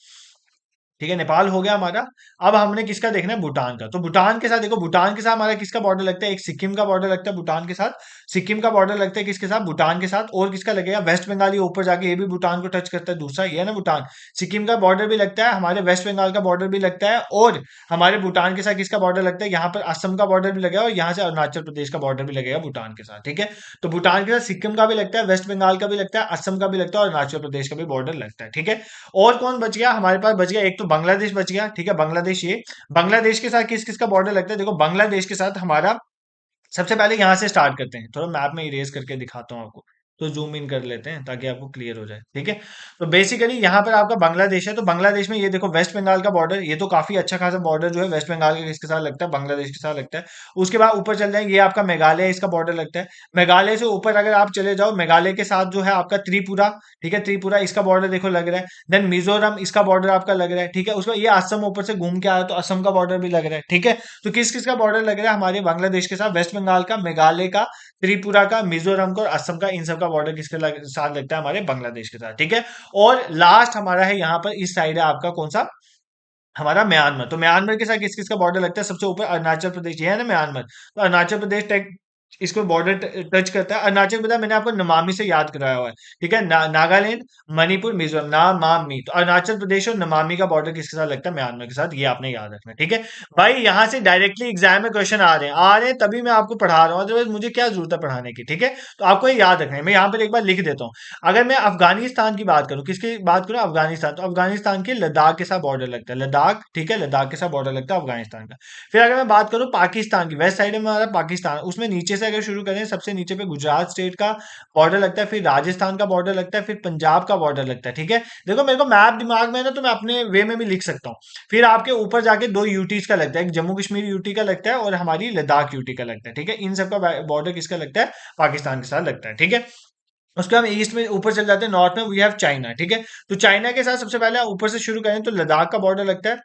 ठीक है, नेपाल हो गया हमारा। अब हमने किसका देखना है, भूटान का, तो भूटान के साथ देखो, भूटान के साथ हमारा किसका बॉर्डर लगता है, एक सिक्किम का बॉर्डर लगता है भूटान के साथ, सिक्किम का बॉर्डर लगता है किसके साथ, भूटान के साथ, और किसका लगेगा, वेस्ट बंगाल, ये ऊपर जाके ये भी भूटान को टच करता है, दूसरा ये है ना भूटान, सिक्किम का बॉर्डर भी लगता है, हमारे वेस्ट बंगाल का बॉर्डर भी लगता है, और हमारे भूटान के साथ किसका बॉर्डर लगता है, यहाँ पर असम का बॉर्डर भी लगेगा, और यहाँ से अरुणाचल प्रदेश का बॉर्डर भी लगेगा भूटान के साथ, ठीक है। तो भूटान के साथ सिक्किम का भी लगता है, वेस्ट बंगाल का भी लगता है, असम का भी लगता है, और अरुणाचल प्रदेश का भी बॉर्डर लगता है, ठीक है। और कौन बच गया हमारे पास, बच गया एक तो बांग्लादेश बच गया, ठीक है, बांग्लादेश, ये बांग्लादेश के साथ किस किस का बॉर्डर लगता है, देखो बांग्लादेश के साथ हमारा, सबसे पहले यहां से स्टार्ट करते हैं, थोड़ा मैप में इरेज करके दिखाता हूँ आपको, तो जूम इन कर लेते हैं ताकि आपको क्लियर हो जाए, ठीक है। तो बेसिकली यहाँ पर आपका बांग्लादेश है, तो बांग्लादेश में ये देखो वेस्ट बंगाल का बॉर्डर, ये तो काफी अच्छा खासा बॉर्डर जो है वेस्ट बंगाल के किसके साथ लगता है, बांग्लादेश के साथ लगता है। उसके बाद ऊपर चल जाएंगे, ये आपका मेघालय, इसका बॉर्डर लगता है। मेघालय से ऊपर अगर आप चले जाओ, मेघालय के साथ जो है आपका त्रिपुरा, ठीक है, त्रिपुरा इसका बॉर्डर देखो लग रहा है। देन मिजोरम, इसका बॉर्डर आपका लग रहा है, ठीक है। उसका ये असम ऊपर से घूम के आया, तो असम का बॉर्डर भी लग रहा है, ठीक है। तो किस किस का बॉर्डर लग रहा है हमारे बांग्लादेश के साथ, वेस्ट बंगाल का, मेघालय का, त्रिपुरा का, मिजोरम का और असम का, इन सब का बॉर्डर साथ लगता है हमारे बांग्लादेश के साथ, ठीक है। और लास्ट हमारा है यहाँ पर इस साइड है आपका कौन सा, हमारा म्यांमार, तो म्यांमार के साथ किस किस का बॉर्डर लगता है, सबसे ऊपर अरुणाचल प्रदेश, ये है ना म्यांमार, तो अरुणाचल प्रदेश इसको बॉर्डर टच करता है। अरुणाचल प्रदेश मैंने आपको नमामि से याद कराया हुआ है, ठीक है, नागालैंड, मणिपुर, मिजोरम, नामामी, तो अरुणाचल प्रदेश और नमामि का बॉर्डर किसके साथ लगता है, म्यांमार के साथ, ये आपने याद रखना है, ठीक है। भाई यहाँ से डायरेक्टली एग्जाम में क्वेश्चन आ रहे हैं तभी मैं आपको पढ़ा रहा हूँ, अदरवाइज मुझे क्या जरूरत है पढ़ाने की, ठीक है। तो आपको ये याद रखना है, मैं यहाँ पर एक बार लिख देता हूँ। अगर मैं अफगानिस्तान की बात करूं, किसकी बात करूं, अफगानिस्तान, तो अफगानिस्तान के लद्दाख के साथ बॉर्डर लगता है, लद्दाख, ठीक है, लद्दाख के साथ बॉर्डर लगता है अफगानिस्तान का। फिर अगर मैं बात करूं पाकिस्तान की, वेस्ट साइड में हमारा पाकिस्तान, उसमें नीचे से अगर शुरू करें, सबसे नीचे पे गुजरात स्टेट का बॉर्डर लगता है, फिर राजस्थान का बॉर्डर लगता है, फिर पंजाब का बॉर्डर लगता है, ठीक है। देखो मेरे को मैप दिमाग में है ना, तो मैं अपने वे में भी लिख सकता हूँ। फिर आपके ऊपर जाके दो यूटीज का लगता है, एक जम्मू कश्मीर यूटी का लगता है और हमारी लद्दाख यूटी का लगता है, ठीक है। इन सबका बॉर्डर किसका लगता है, पाकिस्तान के साथ लगता है, ठीक है। उसके हम ईस्ट में ऊपर चल जाते हैं, नॉर्थ में वी हैव चाइना, ठीक है। तो चाइना के साथ सबसे पहले ऊपर से शुरू करें तो लद्दाख का बॉर्डर लगता है,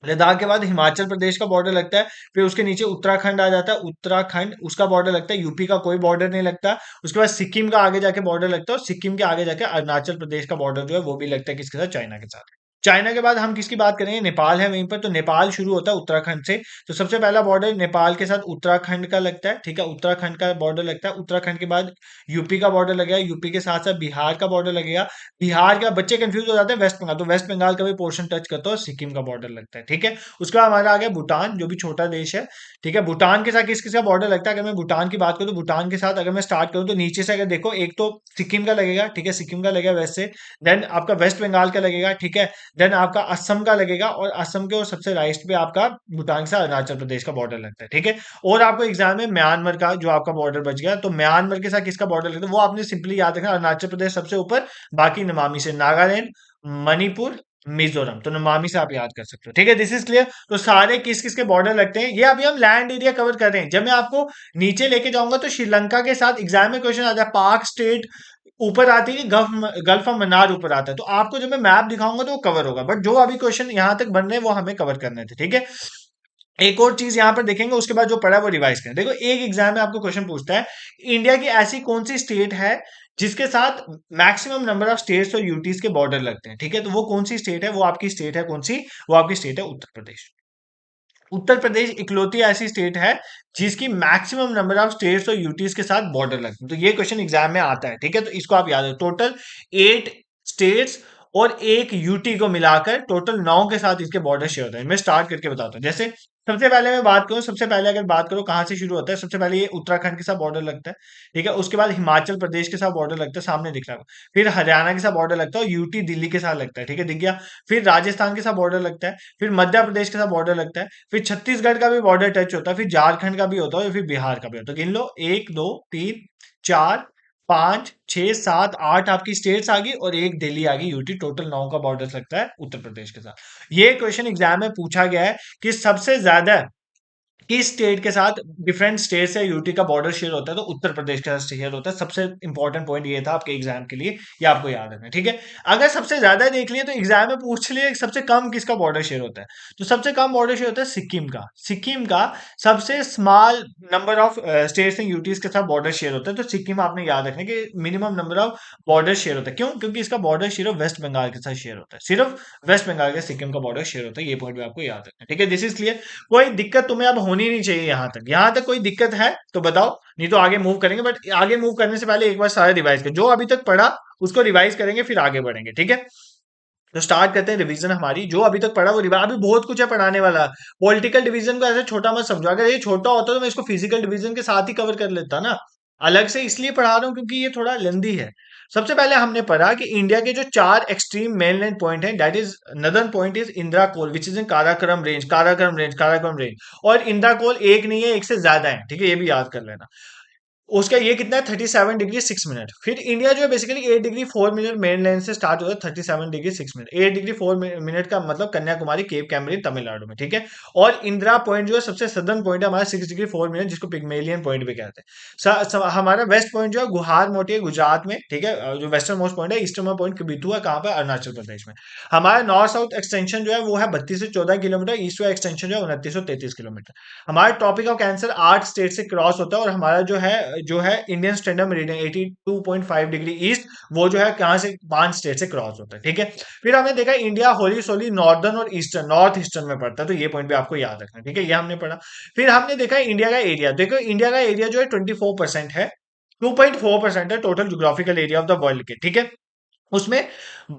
लद्दाख के बाद हिमाचल प्रदेश का बॉर्डर लगता है, फिर उसके नीचे उत्तराखंड आ जाता है, उत्तराखंड उसका बॉर्डर लगता है, यूपी का कोई बॉर्डर नहीं लगता। उसके बाद सिक्किम का आगे जाके बॉर्डर लगता है, और सिक्किम के आगे जाके अरुणाचल प्रदेश का बॉर्डर जो है वो भी लगता है किसके साथ, चाइना के साथ। चाइना के बाद हम किसकी बात करेंगे, नेपाल है वहीं पर, तो नेपाल शुरू होता है उत्तराखंड से, तो सबसे पहला बॉर्डर नेपाल के साथ उत्तराखंड का लगता है, ठीक है, उत्तराखंड का बॉर्डर लगता है। उत्तराखंड के बाद यूपी का बॉर्डर लगेगा, यूपी के साथ साथ बिहार का बॉर्डर लगेगा, बिहार का बच्चे कंफ्यूज हो जाते हैं, वेस्ट बंगाल, तो वेस्ट बंगाल का भी पोर्शन टच करता है, और सिक्किम का बॉर्डर लगता है, ठीक है। उसके बाद हमारा आ गया भूटान, जो भी छोटा देश है, ठीक है। भूटान के साथ किस किसका बॉर्डर लगता है, अगर मैं भूटान की बात करूं, तो भूटान के साथ अगर मैं स्टार्ट करूं तो नीचे से अगर देखो, एक तो सिक्किम का लगेगा, ठीक है, सिक्किम का लगेगा वेस्ट से, देन आपका वेस्ट बंगाल का लगेगा, ठीक है, देन आपका असम का लगेगा, और असम के और सबसे राइट पे आपका भूटान से अरुणाचल प्रदेश का बॉर्डर लगता है, ठीक है। और आपको एग्जाम में म्यांमार का जो आपका बॉर्डर बच गया, तो म्यांमार के साथ किसका बॉर्डर लगता है, वो आपने सिंपली याद रखना, अरुणाचल प्रदेश सबसे ऊपर, बाकी नमामि से नागालैंड, मणिपुर, मिजोरम, तो नमामि से आप याद कर सकते हो, ठीक है। This is clear. तो सारे किस किस के बॉर्डर लगते हैं, ये अभी हम लैंड एरिया कवर कर रहे हैं, जब मैं आपको नीचे लेके जाऊंगा तो श्रीलंका के साथ एग्जाम में क्वेश्चन आ जाए, पाक स्टेट ऊपर आती है, गल्फ ऑफ मन्नार ऊपर आता है, तो आपको जब मैं मैप दिखाऊंगा तो वो कवर होगा, बट जो अभी क्वेश्चन यहां तक बन रहे हैं वो हमें कवर करने थे, ठीक है। एक और चीज यहां पर देखेंगे, उसके बाद जो पढ़ा है वो रिवाइज करें। देखो एक एग्जाम में आपको क्वेश्चन पूछता है, इंडिया की ऐसी कौन सी स्टेट है जिसके साथ मैक्सिमम नंबर ऑफ स्टेट्स और यूटीज के बॉर्डर लगते हैं, ठीक है। तो वो कौन सी स्टेट है, वो आपकी स्टेट है कौन सी, वो आपकी स्टेट है उत्तर प्रदेश। उत्तर प्रदेश इकलौती ऐसी स्टेट है जिसकी मैक्सिमम नंबर ऑफ स्टेट्स और यूटीज के साथ बॉर्डर लगते हैं, तो ये क्वेश्चन एग्जाम में आता है, ठीक है। तो इसको आप याद रखो, टोटल 8 स्टेट्स और एक यूटी को मिलाकर टोटल 9 के साथ इसके बॉर्डर शेयर होते हैं। मैं स्टार्ट करके बताता हूँ, जैसे सबसे पहले मैं बात करूं, सबसे पहले अगर बात करो कहाँ से शुरू होता है, सबसे पहले ये उत्तराखंड के साथ बॉर्डर लगता है, ठीक है। उसके बाद हिमाचल प्रदेश के साथ बॉर्डर लगता है, सामने दिख रहा है। फिर हरियाणा के साथ बॉर्डर लगता है और यूटी दिल्ली के साथ लगता है, ठीक है, दिख गया। फिर राजस्थान के साथ बॉर्डर लगता है, फिर मध्य प्रदेश के साथ बॉर्डर लगता है, फिर छत्तीसगढ़ का भी बॉर्डर टच होता है, फिर झारखंड का भी होता है और फिर बिहार का भी होता है। गिन लो, 1 2 3 4 5 6 7 8 आपकी स्टेट्स आ गई और एक दिल्ली आ गई, यूटी। टोटल 9 का बॉर्डर लगता है उत्तर प्रदेश के साथ। ये क्वेश्चन एग्जाम में पूछा गया है कि सबसे ज्यादा किस स्टेट के साथ, डिफरेंट स्टेट से यूटी का बॉर्डर शेयर होता है, तो उत्तर प्रदेश के साथ शेयर होता है। सबसे इंपॉर्टेंट पॉइंट ये था आपके एग्जाम के लिए, ये आपको याद रखना है, ठीक है। अगर सबसे ज्यादा देख लिए तो एग्जाम में पूछ लिए सबसे कम किसका बॉर्डर शेयर होता है, तो सबसे कम बॉर्डर शेयर होता है सिक्किम का। सिक्किम का सबसे small number of states and UTs के साथ बॉर्डर शेयर होता है, तो सिक्किम आपने याद रखना है कि minimum number of border share होता है। क्यों? क्योंकि इसका बॉर्डर सिर्फ वेस्ट बंगाल के साथ शेयर होता है, सिर्फ वेस्ट बंगाल के सिक्किम का बॉर्डर शेयर होता है। ये पॉइंट भी आपको याद रखना है, ठीक है। This is clear. कोई दिक्कत तुम्हें अब होनी नहीं चाहिए यहां तक। यहां तक कोई दिक्कत है तो बताओ, नहीं तो आगे मूव करेंगे। बट आगे मूव करने से पहले एक बार सारा रिवाइज कर, जो अभी तक पढ़ा उसको रिवाइज करेंगे, फिर आगे बढ़ेंगे, ठीक है। तो स्टार्ट करते हैं रिवीजन हमारी। जो अभी तक पढ़ा वो रिवाइज, अभी बहुत कुछ है पढ़ाने वाला। पॉलिटिकल डिवीजन को ऐसे छोटा मत समझो, अगर ये छोटा होता तो मैं इसको फिजिकल डिवीजन के साथ ही कवर कर लेता ना। अलग से इसलिए पढ़ा रहा हूं क्योंकि ये थोड़ा लेंदी है। सबसे पहले हमने पढ़ा कि इंडिया के जो 4 एक्सट्रीम मेनलैंड पॉइंट हैं, that is northern point is Indira col which is in Karakoram range, Karakoram range. और इंदिरा कोल एक नहीं है, एक से ज्यादा है, ठीक है, ये भी याद कर लेना। उसका ये कितना है, 37 डिग्री 6 मिनट। फिर इंडिया जो है basically 8 degree 4 minute main land से स्टार्ट होता है, 37 डिग्री 6 मिनट। 8 डिग्री 4 मिनट का मतलब कन्याकुमारी, केप कैमरिन, तमिलनाडु में, ठीक है। और इंदिरा पॉइंट जो है सबसे सदर्न पॉइंट है हमारा, 6 डिग्री 4 मिनट, जिसको पिग्मेलियन पॉइंट भी कहते हैं। हमारा वेस्ट पॉइंट जो है गुहार मोटी है, गुजरात में, ठीक है। जो वेस्टर्न मोस्ट पॉइंट है, ईस्टर्न पॉइंट कबितू है, कहाँ पर, अरुणाचल प्रदेश में। हमारा नॉर्थ साउथ एक्सटेंशन जो है वो है 32 से 14 किलोमीटर, ईस्ट वेस्ट एक्सटेंशन जो है 29 से 33 किलोमीटर। हमारा टॉपिक ऑफ कैंसर 8 स्टेट से क्रॉस होता है, और हमारा जो है Indian standard meridian 82.5 degree east, वो जो है कहां से, 5 स्टेट से क्रॉस होता है, ठीक है। फिर हमने देखा इंडिया होली सोली नॉर्दर्न और ईस्टर्न, नॉर्थ ईस्टर्न में पड़ता है, तो ये पॉइंट भी आपको याद रखना है, ठीक है, ये हमने पढ़ा। फिर हमने देखा इंडिया का एरिया, देखो इंडिया का एरिया जो है 24% है, 2.4% है total geographical area of the world के, ठीक है। उसमें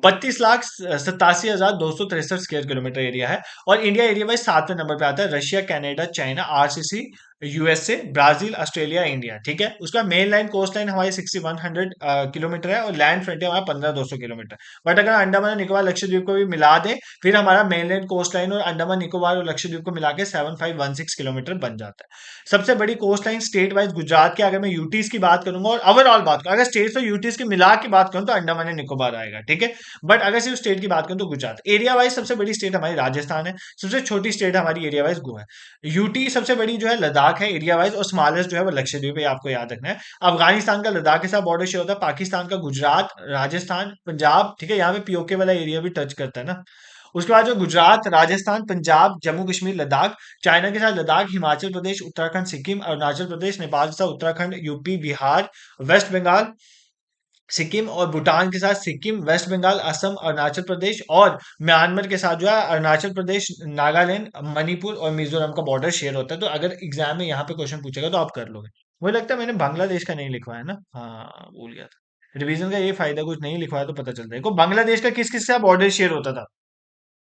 32,87,263 स्क्वायर किलोमीटर एरिया है। और इंडिया एरिया वाइज 7वें नंबर पे आता है, Russia, Canada, China, RCC, USA, Brazil, Australia, India, ठीक है। उसका मेन लाइन कोस्ट लाइन हमारी 6100 किलोमीटर है, और लैंड फ्रंटियर हमारा 15,200 किलोमीटर। बट अगर अंडमान और निकोबार लक्षद्वीप को भी मिला दें, फिर हमारा मेन लाइन कोस्ट लाइन और अंडमान निकोबार और लक्षद्वीप को मिला के 7516 किलोमीटर बन जाता है। सबसे बड़ी coast line state wise Gujarat की, अगर मैं यूटीज की बात करूंगा और ओवरऑल बात करूं, अगर स्टेट्स और यूटीज की मिला के बात करूं तो अंडमान एंड निकोबार आएगा, ठीक है। बट अगर सिर्फ स्टेट की बात करूं तो गुजरात। एरिया वाइज सबसे बड़ी स्टेट हमारी राजस्थान है, सबसे छोटी स्टेट हमारी एरिया वाइज गोवा है। यूटी सबसे बड़ी जो है लद्दाख है एरिया वाइज, और स्मॉलेस्ट जो है वो लक्षद्वीप है, आपको याद रखना है। अफगानिस्तान का लद्दाख के साथ बॉर्डर शेयर होता है, पाकिस्तान का गुजरात, राजस्थान, पंजाब, ठीक है, यहाँ पे पीओके वाला एरिया भी टच करता है ना। उसके बाद जो गुजरात, राजस्थान, पंजाब, जम्मू कश्मीर, लद्दाख, चाइना के साथ लद्दाख, हिमाचल प्रदेश, उत्तराखंड, सिक्किम, अरुणाचल प्रदेश, नेपाल के साथ उत्तराखंड, यूपी, बिहार, वेस्ट बंगाल, सिक्किम, और भूटान के साथ सिक्किम, वेस्ट बंगाल, असम, अरुणाचल प्रदेश, और म्यांमार के साथ जो है अरुणाचल प्रदेश, नागालैंड, मणिपुर और मिजोरम का बॉर्डर शेयर होता है। तो अगर एग्जाम में यहाँ पे क्वेश्चन पूछेगा तो आप कर लोगे। मुझे लगता है मैंने बांग्लादेश का नहीं लिखवाया ना, हाँ भूल गया था। रिवीजन का ये फायदा, कुछ नहीं लिखवाया तो पता चलता है को बांग्लादेश का किस किस का बॉर्डर शेयर होता था,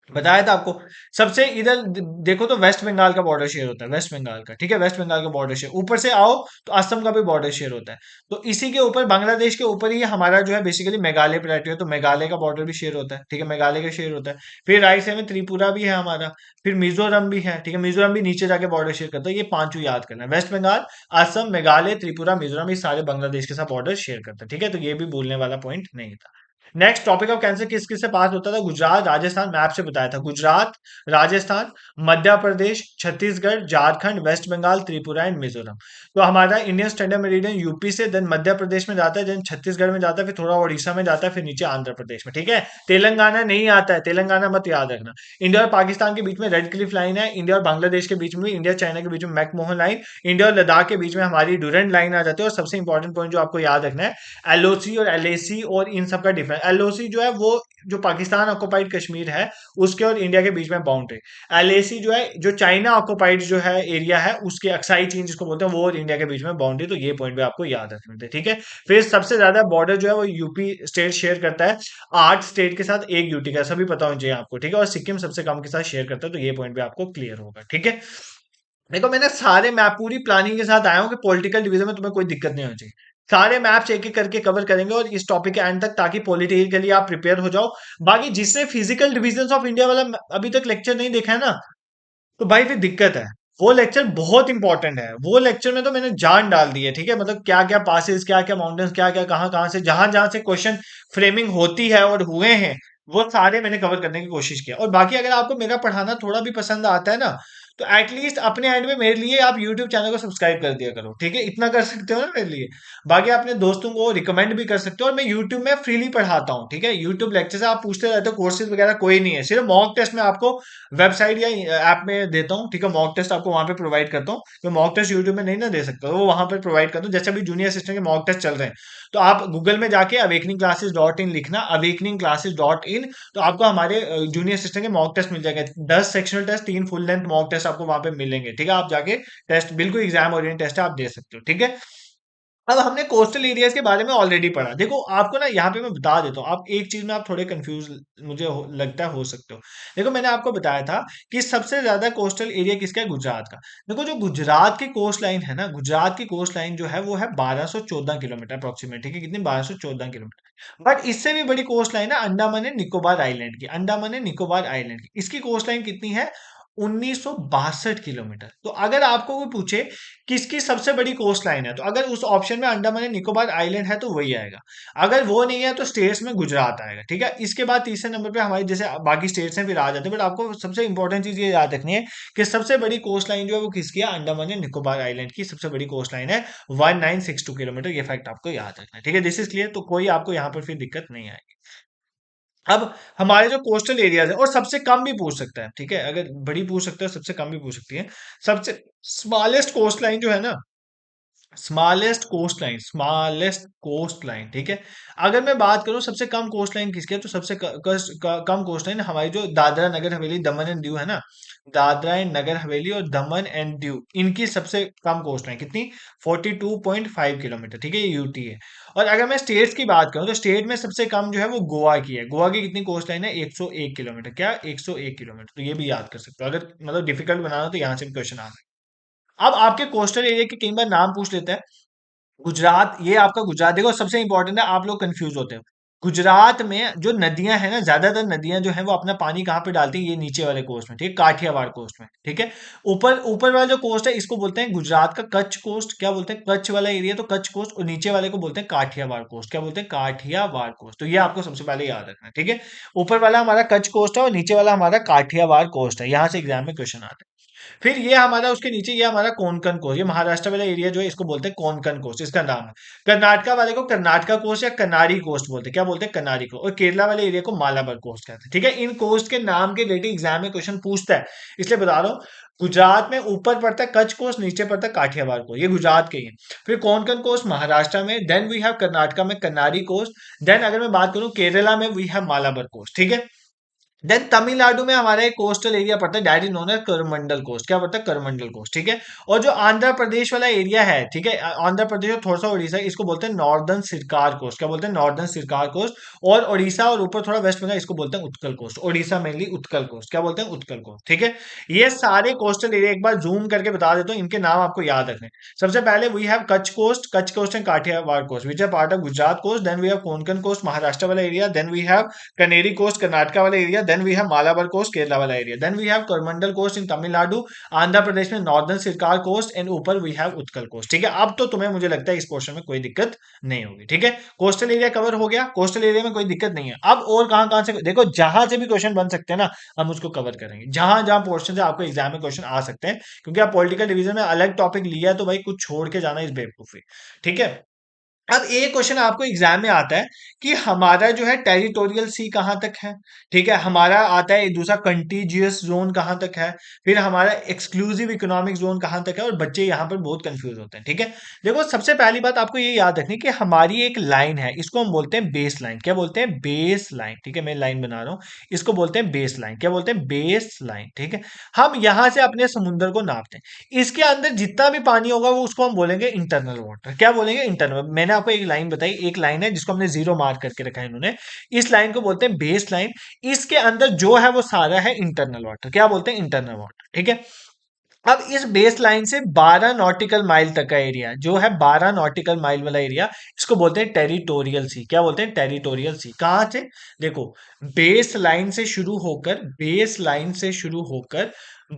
बताया था आपको। सबसे इधर देखो तो वेस्ट बंगाल का बॉर्डर शेयर होता है, वेस्ट बंगाल का, ठीक है, वेस्ट बंगाल का बॉर्डर शेयर। ऊपर से आओ तो असम का भी बॉर्डर शेयर होता है। तो इसी के ऊपर, बांग्लादेश के ऊपर ही हमारा जो है बेसिकली मेघालय प्लेटो है, तो मेघालय का बॉर्डर भी शेयर होता है, ठीक है, मेघालय का शेयर होता है। फिर राइट साइड में त्रिपुरा भी है हमारा, फिर मिजोरम भी है, ठीक है, मिजोरम भी नीचे जाके बॉर्डर शेयर करता है। ये पांचों याद करना है, वेस्ट बंगाल, असम, मेघालय, त्रिपुरा, मिजोरम, ये सारे बांग्लादेश के साथ बॉर्डर शेयर करते हैं, ठीक है। तो ये भी भूलने वाला पॉइंट नहीं था। नेक्स्ट टॉपिक ऑफ कैंसर किस किस से पास होता था, गुजरात, राजस्थान, मैप से बताया था, गुजरात, राजस्थान, मध्य प्रदेश, छत्तीसगढ़, झारखंड, वेस्ट बंगाल, त्रिपुरा एंड मिजोरम। तो हमारा इंडियन स्टैंडर्ड मेरिडियन यूपी से, देन मध्य प्रदेश में जाता है, देन छत्तीसगढ़ में जाता है, फिर थोड़ा उड़ीसा में जाता है, फिर नीचे आंध्र प्रदेश में, ठीक है। तेलंगाना नहीं आता है, तेलंगाना मत याद रखना। इंडिया और पाकिस्तान के बीच में रेड क्लिफ लाइन है, इंडिया और बांग्लादेश के बीच में, इंडिया चाइना के बीच में मैकमोहन लाइन, इंडिया और लद्दाख के बीच में हमारी डूरेंट लाइन आ जाती है। और सबसे इंपॉर्टेंट पॉइंट जो आपको याद रखना है, एलओसी और एलएसी और इन सब का डिफरेंस। एलओसी जो है वो जो पाकिस्तान ऑक्युपाइड कश्मीर है उसके और इंडिया के बीच में बाउंड्री। एलएसी जो है जो चाइना ऑक्युपाइड जो है एरिया है उसके अक्साई चीन जिसको बोलते हैं, वो और इंडिया के बीच में बाउंड्री। तो ये पॉइंट भी आपको याद रखने थे, ठीक है। फिर सबसे ज्यादा बॉर्डर जो है वो यूपी स्टेट शेयर करता है, 8 स्टेट के साथ एक यूटी का, सभी पता होना चाहिए आपको, ठीक है। और सिक्किम सबसे कम के साथ शेयर करता है, तो ये पॉइंट भी आपको क्लियर होगा, ठीक है। देखो मैंने सारे मैप पूरी प्लानिंग के साथ आया हूँ कि पॉलिटिकल डिवीजन में तुम्हें कोई दिक्कत नहीं होनी चाहिए। सारे मैप्स एक एक करके कवर करेंगे और इस टॉपिक के एंड तक, ताकि पॉलिटिकल के लिए आप प्रिपेयर हो जाओ। बाकी जिसने फिजिकल डिविजन ऑफ इंडिया वाला अभी तक लेक्चर नहीं देखा है ना, तो भाई फिर दिक्कत है। वो लेक्चर बहुत इंपॉर्टेंट है। वो लेक्चर में तो मैंने जान डाल दी है, ठीक है। मतलब क्या क्या पासेस, क्या क्या माउंटेन्स, क्या क्या कहाँ कहाँ से, जहां जहां से क्वेश्चन फ्रेमिंग होती है और हुए हैं, वो सारे मैंने कवर करने की कोशिश किया। और बाकी अगर आपको मेरा पढ़ाना थोड़ा भी पसंद आता है ना, तो एटलीस्ट अपने एंड में मेरे लिए आप यूट्यूब चैनल को सब्सक्राइब कर दिया करो, ठीक है। इतना कर सकते हो ना मेरे लिए। बाकी अपने दोस्तों को रिकमेंड भी कर सकते हो, और मैं यूट्यूब में फ्रीली पढ़ाता हूँ, ठीक है। यूट्यूब लेक्चर से आप पूछते रहते हो, कोर्सेज वगैरह कोई नहीं है, सिर्फ मॉक टेस्ट में आपको वेबसाइट या ऐप में देता हूँ, ठीक है। मॉक टेस्ट आपको वहां पे प्रोवाइड करता हूँ। तो मॉक टेस्ट यूट्यूब में नहीं ना दे सकता, वो वहां पर प्रोवाइड करता हूँ। जैसे अभी जूनियर असिस्टेंट के मॉक टेस्ट चल रहे हैं, तो आप गूगल में जाके अवेकनिंग क्लासेस डॉट इन लिखना, अवेकनिंग क्लासेस डॉट इन, तो आपको हमारे जूनियर असिस्टेंट के मॉक टेस्ट मिल जाएगा। 10 sectional test, 3 full length mock test आपको वहां पे मिलेंगे, ठीक है। आप जाके टेस्ट, बिल्कुल एग्जाम ओरिएंटेड टेस्ट है, आप दे सकते हो, ठीक है। अब हमने कोस्टल एरियाज के बारे में ऑलरेडी पढ़ा। देखो आपको ना यहाँ पे मैं बता देता हूँ, आप एक चीज में आप थोड़े कंफ्यूज मुझे लगता है हो सकते हो। देखो मैंने आपको बताया था कि सबसे ज्यादा कोस्टल एरिया किसका है, गुजरात का। देखो जो गुजरात की कोस्ट लाइन है ना, गुजरात की कोस्ट लाइन जो है वो है 1214 किलोमीटर अप्रोक्सीमेट, ठीक है। कितनी, 1214 किलोमीटर। बट इससे भी बड़ी कोस्ट लाइन है अंडमान एंड निकोबार आइलैंड की, अंडमान एंड निकोबार आइलैंड की। इसकी कोस्ट लाइन कितनी है, 1962 किलोमीटर। तो अगर आपको कोई पूछे किसकी सबसे बड़ी कोस्ट लाइन है, तो अगर उस ऑप्शन में अंडमान एंड निकोबार आइलैंड है तो वही आएगा। अगर वो नहीं है तो स्टेट्स में गुजरात आएगा, ठीक है। इसके बाद तीसरे नंबर पे हमारी जैसे बाकी स्टेट्स हैं फिर आ जाते हैं, बट आपको सबसे इंपॉर्टेंट चीज ये याद रखनी है कि सबसे बड़ी कोस्ट लाइन जो है वो किसकी है, अंडमान एंड निकोबार आइलैंड की सबसे बड़ी कोस्ट लाइन है 1962 किलोमीटर। ये फैक्ट आपको याद रखना है, ठीक है। दिस इज क्लियर, तो कोई आपको यहाँ पर फिर दिक्कत नहीं आएगी। अब हमारे जो कोस्टल एरियाज है, और सबसे कम भी पूछ सकता है, ठीक है। अगर बड़ी पूछ सकता है, सबसे कम भी पूछ सकती है। सबसे स्मॉलेस्ट कोस्ट लाइन जो है ना, स्मॉलेस्ट कोस्ट लाइन, ठीक है। अगर मैं बात करूं सबसे कम कोस्ट लाइन किसकी है, तो सबसे कम कोस्ट लाइन हमारी जो दादरा नगर हवेली दमन एंड दीव है ना, दादरा एंड नगर हवेली और दमन एंड दीव, इनकी सबसे कम कोस्ट लाइन कितनी, 42.5 किलोमीटर, ठीक है। ये यूटी है। और अगर मैं स्टेट्स की बात करूं, तो स्टेट में सबसे कम जो है वो गोवा की है। गोवा की कितनी कोस्ट लाइन है, 101 किलोमीटर, क्या 101 किलोमीटर। तो ये भी याद कर सकते हो, अगर मतलब डिफिकल्ट बनाना हो तो यहाँ से भी क्वेश्चन आ सकता है। अब आपके कोस्टल एरिया के कई बार नाम पूछ लेते हैं। गुजरात, ये आपका गुजरात, देखो सबसे इंपॉर्टेंट है, आप लोग कंफ्यूज होते हो। गुजरात में जो नदियां हैं ना, ज्यादातर नदियां जो है वो अपना पानी कहाँ पे डालती है, ये नीचे वाले कोस्ट में, ठीक है, काठियावाड़ कोस्ट में, ठीक है। ऊपर ऊपर वाला जो कोस्ट है इसको बोलते हैं गुजरात का कच्छ कोस्ट, क्या बोलते हैं, कच्छ वाला एरिया तो कच्छ कोस्ट, और नीचे वाले को बोलते हैं काठियावाड़ कोस्ट, क्या बोलते हैं, काठियावाड़ कोस्ट। तो ये आपको सबसे पहले याद रखना है, ठीक है। ऊपर वाला हमारा कच्छ कोस्ट है और नीचे वाला हमारा काठियावाड़ कोस्ट है, यहाँ से एग्जाम में क्वेश्चन आता है। फिर ये हमारा उसके नीचे ये हमारा कोंकण कोस्ट, ये महाराष्ट्र वाला एरिया जो है इसको बोलते हैं कोंकण कोस्ट, इसका नाम है। कर्नाटका वाले को कर्नाटका कोस्ट या कनारी कोस्ट बोलते हैं, क्या बोलते हैं, कनारी कोस्ट। और केरला वाले एरिया को मालाबार कोस्ट कहते हैं, ठीक है। इन कोस्ट के नाम के रिलेटेड एग्जाम में क्वेश्चन पूछता है, इसलिए बता रहा हूँ। गुजरात में ऊपर पड़ता है कच्छ कोस्ट, नीचे पड़ता है काठियावाड़ कोस्ट, ये गुजरात के ही है। फिर कोंकण कोस्ट महाराष्ट्र में, देन वी हैव कर्नाटका में कनारी कोस्ट, देन अगर मैं बात करूं केरला में वी हैव मालाबार कोस्ट, ठीक है। देन तमिलनाडु में हमारा एक कोस्टल एरिया पड़ता है, that is known as Coromandel coast, क्या पड़ता है, करमंडल कोस्ट, ठीक है। और जो आंध्र प्रदेश वाला एरिया है, ठीक है, आंध्र प्रदेश और थोड़ा सा उड़ीसा, इसको बोलते हैं नॉर्दर्न सिरकार कोस्ट, क्या बोलते हैं, नॉर्दर्न सिरकार कोस्ट। और उड़ीसा और ऊपर थोड़ा वेस्ट बंगाल, इसको बोलते हैं Utkal coast. Orissa mainly Utkal coast, क्या बोलते हैं, उत्कल कोस्ट, ठीक है। ये सारे कोस्टल एरिया एक बार जूम करके बता देता हूँ, इनके नाम आपको याद रखने हैं। सबसे पहले we have Kutch coast, Kutch coast and Kathiawar coast which are part of Gujarat coast. Then we have Konkan coast Maharashtra वाला area. Then we have Canara coast Karnataka वाला area. Then we have Malabar coast Kerala वाला area. Then we have Coromandel coast in Tamil Nadu. Andhra Pradesh में northern Sircar coast and ऊपर we have Utkal coast, ठीक है। अब तो तुम्हें मुझे लगता है इस पोर्शन में कोई दिक्कत नहीं होगी, ठीक है। कोस्टल एरिया कवर हो गया, कोस्टल एरिया में कोई दिक्कत नहीं है। अब और कहां कहां से, देखो जहां से भी क्वेश्चन बन सकते हैं ना, हम उसको कवर करेंगे। जहां जहां पोर्शन से आपको एग्जाम में क्वेश्चन आ सकते हैं, क्योंकि आप पॉलिटिकल डिवीजन में अलग टॉपिक लिया है, तो भाई कुछ छोड़ के जाना इस बेवकूफी, ठीक है। अब एक क्वेश्चन आपको एग्जाम में आता है कि हमारा जो है टेरिटोरियल सी कहां तक है, ठीक है। हमारा आता है दूसरा कंटीजियस जोन कहां तक है, फिर हमारा एक्सक्लूसिव इकोनॉमिक जोन कहां तक है, और बच्चे यहां पर बहुत कंफ्यूज होते हैं, ठीक है। देखो सबसे पहली बात आपको ये याद रखनी कि हमारी एक लाइन है, इसको हम बोलते हैं बेस लाइन, क्या बोलते हैं, बेस लाइन, ठीक है। मैं लाइन बना रहा हूं, इसको बोलते हैं बेस लाइन, क्या बोलते हैं, बेस लाइन, ठीक है। हम यहां से अपने समुद्र को नापते हैं, इसके अंदर जितना भी पानी होगा वो उसको हम बोलेंगे इंटरनल वाटर, क्या बोलेंगे, इंटरनल। मैंने आपको एक लाइन बताई, एक लाइन है जिसको हमने जीरो मार्क करके रखा है इन्होंने, इस लाइन को बोलते हैं बेस लाइन। इसके अंदर जो है वो सारा है इंटरनल वाटर, क्या बोलते हैं, इंटरनल वाटर, ठीक है। अब इस बेस लाइन से 12 नॉटिकल माइल तक का एरिया जो है, 12 नॉटिकल माइल वाला एरिया, इसको बोलते हैं टेरिटोरियल सी। क्या बोलते हैं? टेरिटोरियल सी। कहाँ से? देखो, बेस लाइन से शुरू होकर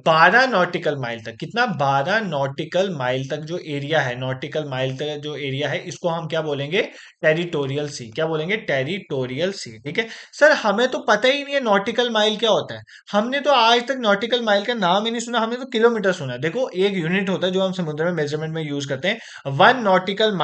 12 नॉटिकल माइल तक, कितना? 12 नॉटिकल माइल तक जो एरिया है, नॉटिकल माइल तक जो एरिया है, इसको हम क्या बोलेंगे? टेरिटोरियल सी। क्या बोलेंगे? टेरिटोरियल सी। ठीक है सर, हमें तो पता ही नहीं है नॉटिकल माइल क्या होता है। हमने तो आज तक नॉटिकल माइल का नाम ही नहीं सुना, हमने तो किलोमीटर सुना है। देखो, एक यूनिट होता है जो हम समुद्र में मेजरमेंट में यूज करते हैं, 1 nautical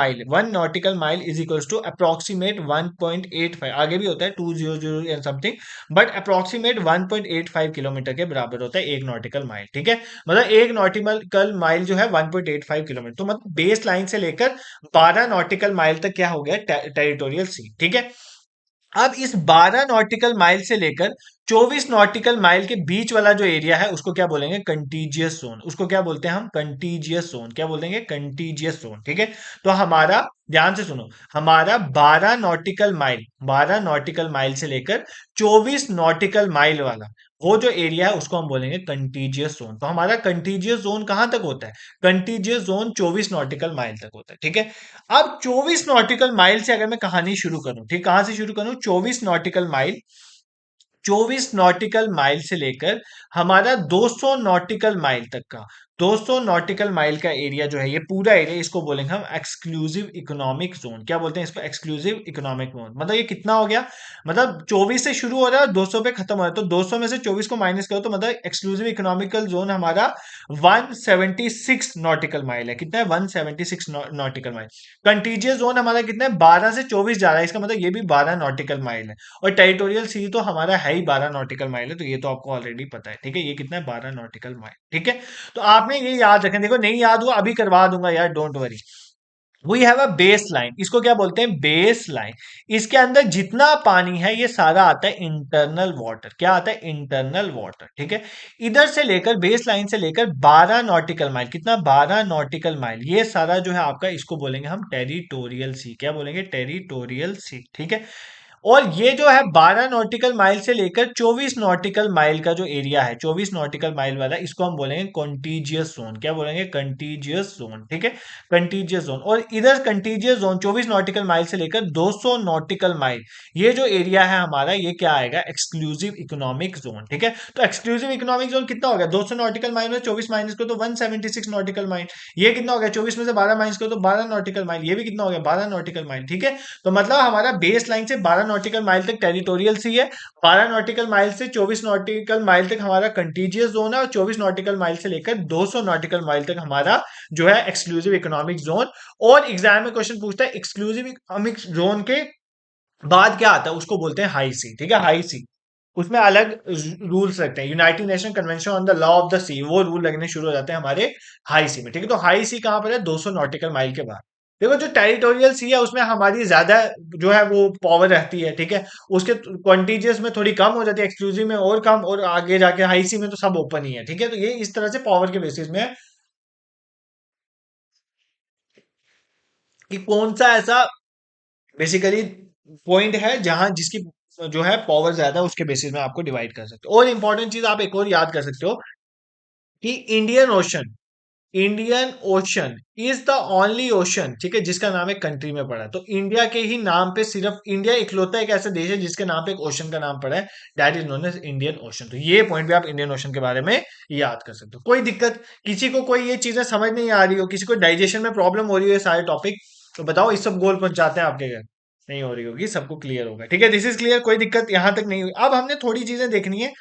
mile is equals to approximate 1.85, आगे भी होता है 200 and something, but approximate 1.85 kilometre के बराबर होता है एक नॉटिकल माइल। ठीक है, मतलब एक नॉटिकल माइल जो है 1.85 किलोमीटर, तो मतलब बेस लाइन से लेकर 12 नॉटिकल माइल तक क्या हो गया? टेरिटोरियल सी। ठीक है, अब इस 12 नॉटिकल माइल से लेकर 24 नॉटिकल माइल के बीच वाला जो एरिया है, उसको क्या बोलेंगे? Contiguous zone. उसको क्या बोलते हैं हम? Contiguous zone. क्या बोलेंगे? Contiguous zone. ठीक है, तो हमारा, ध्यान से सुनो, हमारा 12 नॉटिकल माइल से लेकर 24 नॉटिकल माइल वाला वो जो एरिया है, उसको हम बोलेंगे कंटीजियस जोन। तो हमारा कंटीजियस जोन कहां तक होता है? कंटीजियस जोन 24 नॉटिकल माइल तक होता है। ठीक है, अब 24 नॉटिकल माइल से अगर मैं कहानी शुरू करूं, ठीक, कहां से शुरू करूं? 24 नॉटिकल माइल से लेकर हमारा 200 नॉटिकल माइल तक का, 200 नॉटिकल माइल का एरिया जो है, ये पूरा एरिया, इसको बोलेंगे हम एक्सक्लूसिव इकोनॉमिक जोन। क्या बोलते हैं इसको? Exclusive economic zone. मतलब ये कितना हो गया? मतलब 24 से शुरू हो रहा है, 200 पे खत्म हो रहा है, तो 200 में से 24 को माइनस करो तो मतलब एक्सक्लूसिव इकोनॉमिकल जोन हमारा 176 नॉटिकल माइल है। कितना है? 176 नॉटिकल माइल। कंटीजियस जोन हमारा कितना है? 12 से 24 जा रहा है, इसका मतलब ये भी 12 नॉटिकल माइल है। और टेरिटोरियल सी तो हमारा है ही 12 नॉटिकल माइल है, तो ये तो आपको ऑलरेडी पता है। ठीक है, ये कितना है? 12 नॉटिकल माइल। ठीक है, तो आपने ये याद रखें। देखो, नहीं याद हुआ अभी करवा दूंगा यार, don't worry. We have a base line, इसको क्या बोलते हैं? Base line. इसके अंदर जितना पानी है, ये सारा आता है इंटरनल वाटर। क्या आता है? Internal water. ठीक है, इधर से लेकर, बेस लाइन से लेकर 12 नॉटिकल माइल, कितना? 12 नॉटिकल माइल, ये सारा जो है आपका, इसको बोलेंगे हम टेरिटोरियल सी। क्या बोलेंगे? टेरिटोरियल सी। ठीक है, और ये जो है 12 नॉटिकल माइल से लेकर 24 नॉटिकल माइल का जो एरिया है, 24 नॉटिकल माइल वाला, इसको हम बोलेंगे कंटीजियस जोन। क्या बोलेंगे? Contiguous zone. ठीक है, कंटीजियस जोन। और इधर कंटीजियस जोन 24 नॉटिकल माइल से लेकर 200 नॉटिकल माइल, ये जो एरिया है हमारा, ये क्या आएगा? Exclusive economic zone. ठीक है, तो एक्सक्लूसिव इकोनॉमिक जोन कितना हो गया? 200 नॉटिकल माइल में 24 माइनस को तो 176 नॉटिकल माइल। ये कितना हो गया? 24 में से 12 माइनस को तो 12 नॉटिकल माइल। ये भी कितना हो गया? 12 नॉटिकल माइल। ठीक है, तो मतलब हमारा बेस लाइन से 12 नॉटिकल माइल तक टेरिटोरियल सी है, 12 नॉटिकल माइल से 24 नॉटिकल माइल तक हमारा कंटीजियस जोन है, और 24 नॉटिकल माइल से लेकर 200 नॉटिकल माइल तक हमारा जो है एक्सक्लूसिव इकोनॉमिक जोन। और एग्जाम में क्वेश्चन पूछता है एक्सक्लूसिव इकोनॉमिक जोन के बाद क्या आता है, उसको बोलते हैं हाई सी। ठीक है, हाई सी, उसमें अलग रूल्स रखते हैं, United Nation convention on the law of the sea, वो रूल लगने शुरू हो जाते हैं हमारे हाई सी में। ठीक है, तो हाई सी कहां पर है? 200 नॉटिकल माइल के बाद। देखो, जो टेरिटोरियल सी है उसमें हमारी ज्यादा जो है वो पावर रहती है। ठीक है, उसके क्वांटिजियस में थोड़ी कम हो जाती है, एक्सक्लूसिव में और कम, और आगे जाके हाई सी में तो सब ओपन ही है। ठीक है, तो ये इस तरह से पावर के बेसिस में है कि कौन सा ऐसा बेसिकली पॉइंट है जहां जिसकी जो है पावर ज्यादा है, उसके बेसिस में आपको डिवाइड कर सकते हो। और इंपॉर्टेंट चीज आप एक और याद कर सकते हो कि Indian ocean is the only ocean, ठीक है, जिसका नाम एक कंट्री में पड़ा है। तो इंडिया के ही नाम पे, सिर्फ इंडिया इकलौता एक ऐसा देश है जिसके नाम पे एक ओशन का नाम पड़ा है, that is known as Indian Ocean. तो ये पॉइंट भी आप इंडियन ओशन के बारे में याद कर सकते हो। कोई दिक्कत? किसी को कोई ये चीजें समझ नहीं आ रही हो, किसी को डाइजेशन में प्रॉब्लम हो रही है सारे टॉपिक, तो बताओ, इस सब गोल पहुंचाते हैं आपके घर? नहीं हो रही होगी, सबको क्लियर होगा। ठीक है, दिस इज क्लियर, कोई दिक्कत यहां तक नहीं हुई। अब हमने थोड़ी चीजें देखनी है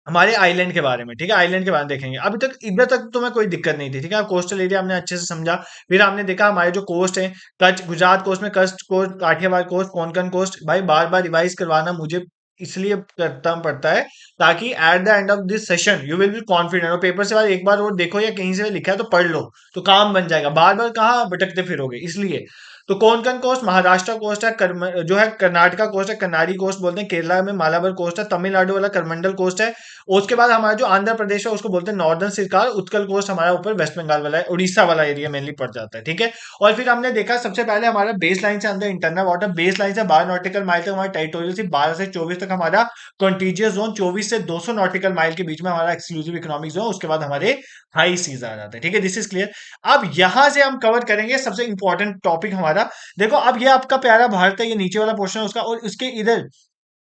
हमारे आइलैंड के बारे में। ठीक है, आइलैंड के बारे में देखेंगे। अभी तक इधर तक तो मैं कोई दिक्कत नहीं थी। ठीक है, कोस्टल एरिया हमने अच्छे से समझा। फिर हमने देखा हमारे जो कोस्ट है, कच्छ, गुजरात कोस्ट में Kutch coast, Kathiawar coast, Konkan coast, भाई बार बार रिवाइज करवाना मुझे इसलिए करता पड़ता है ताकि at the end of this session you will be confident, और पेपर से बाद एक बार और देखो या कहीं से लिखा है तो पढ़ लो, तो काम बन जाएगा, बार बार कहाँ भटकते फिरोगे, इसलिए। तो कोंकण कोस्ट, महाराष्ट्र कोस्ट है, जो है कर्नाटका कोस्ट है, कन्नाडी कोस्ट बोलते हैं, केरला में मालाबार कोस्ट है, तमिलनाडु वाला करमंडल कोस्ट है। उसके बाद हमारा जो आंध्र प्रदेश है उसको बोलते हैं नॉर्दर्न सिरकार, उत्कल कोस्ट हमारा ऊपर वेस्ट बंगाल वाला है, उड़ीसा वाला एरिया मेनली पड़ जाता है, ठीक है। और फिर हमने देखा सबसे पहले हमारा बेस लाइन से अंदर इंटरनल वाटर, बेस लाइन से 12 नॉटिकल माइल तक हमारा टेरिटोरियल सी, 12 से 24 तक हमारा कॉन्टीजियस जोन, 24 से 200 नॉटिकल माइल के बीच में हमारा एक्सक्लूसिव इकोनॉमिक जोन, उसके बाद हमारे हाई सीज आ जाते हैं, ठीक है। This is clear. अब यहां से हम कवर करेंगे सबसे इंपॉर्टेंट टॉपिक हमारा। देखो अब ये आपका प्यारा भारत है, ये नीचे वाला पोर्शन है उसका, और उसके इधर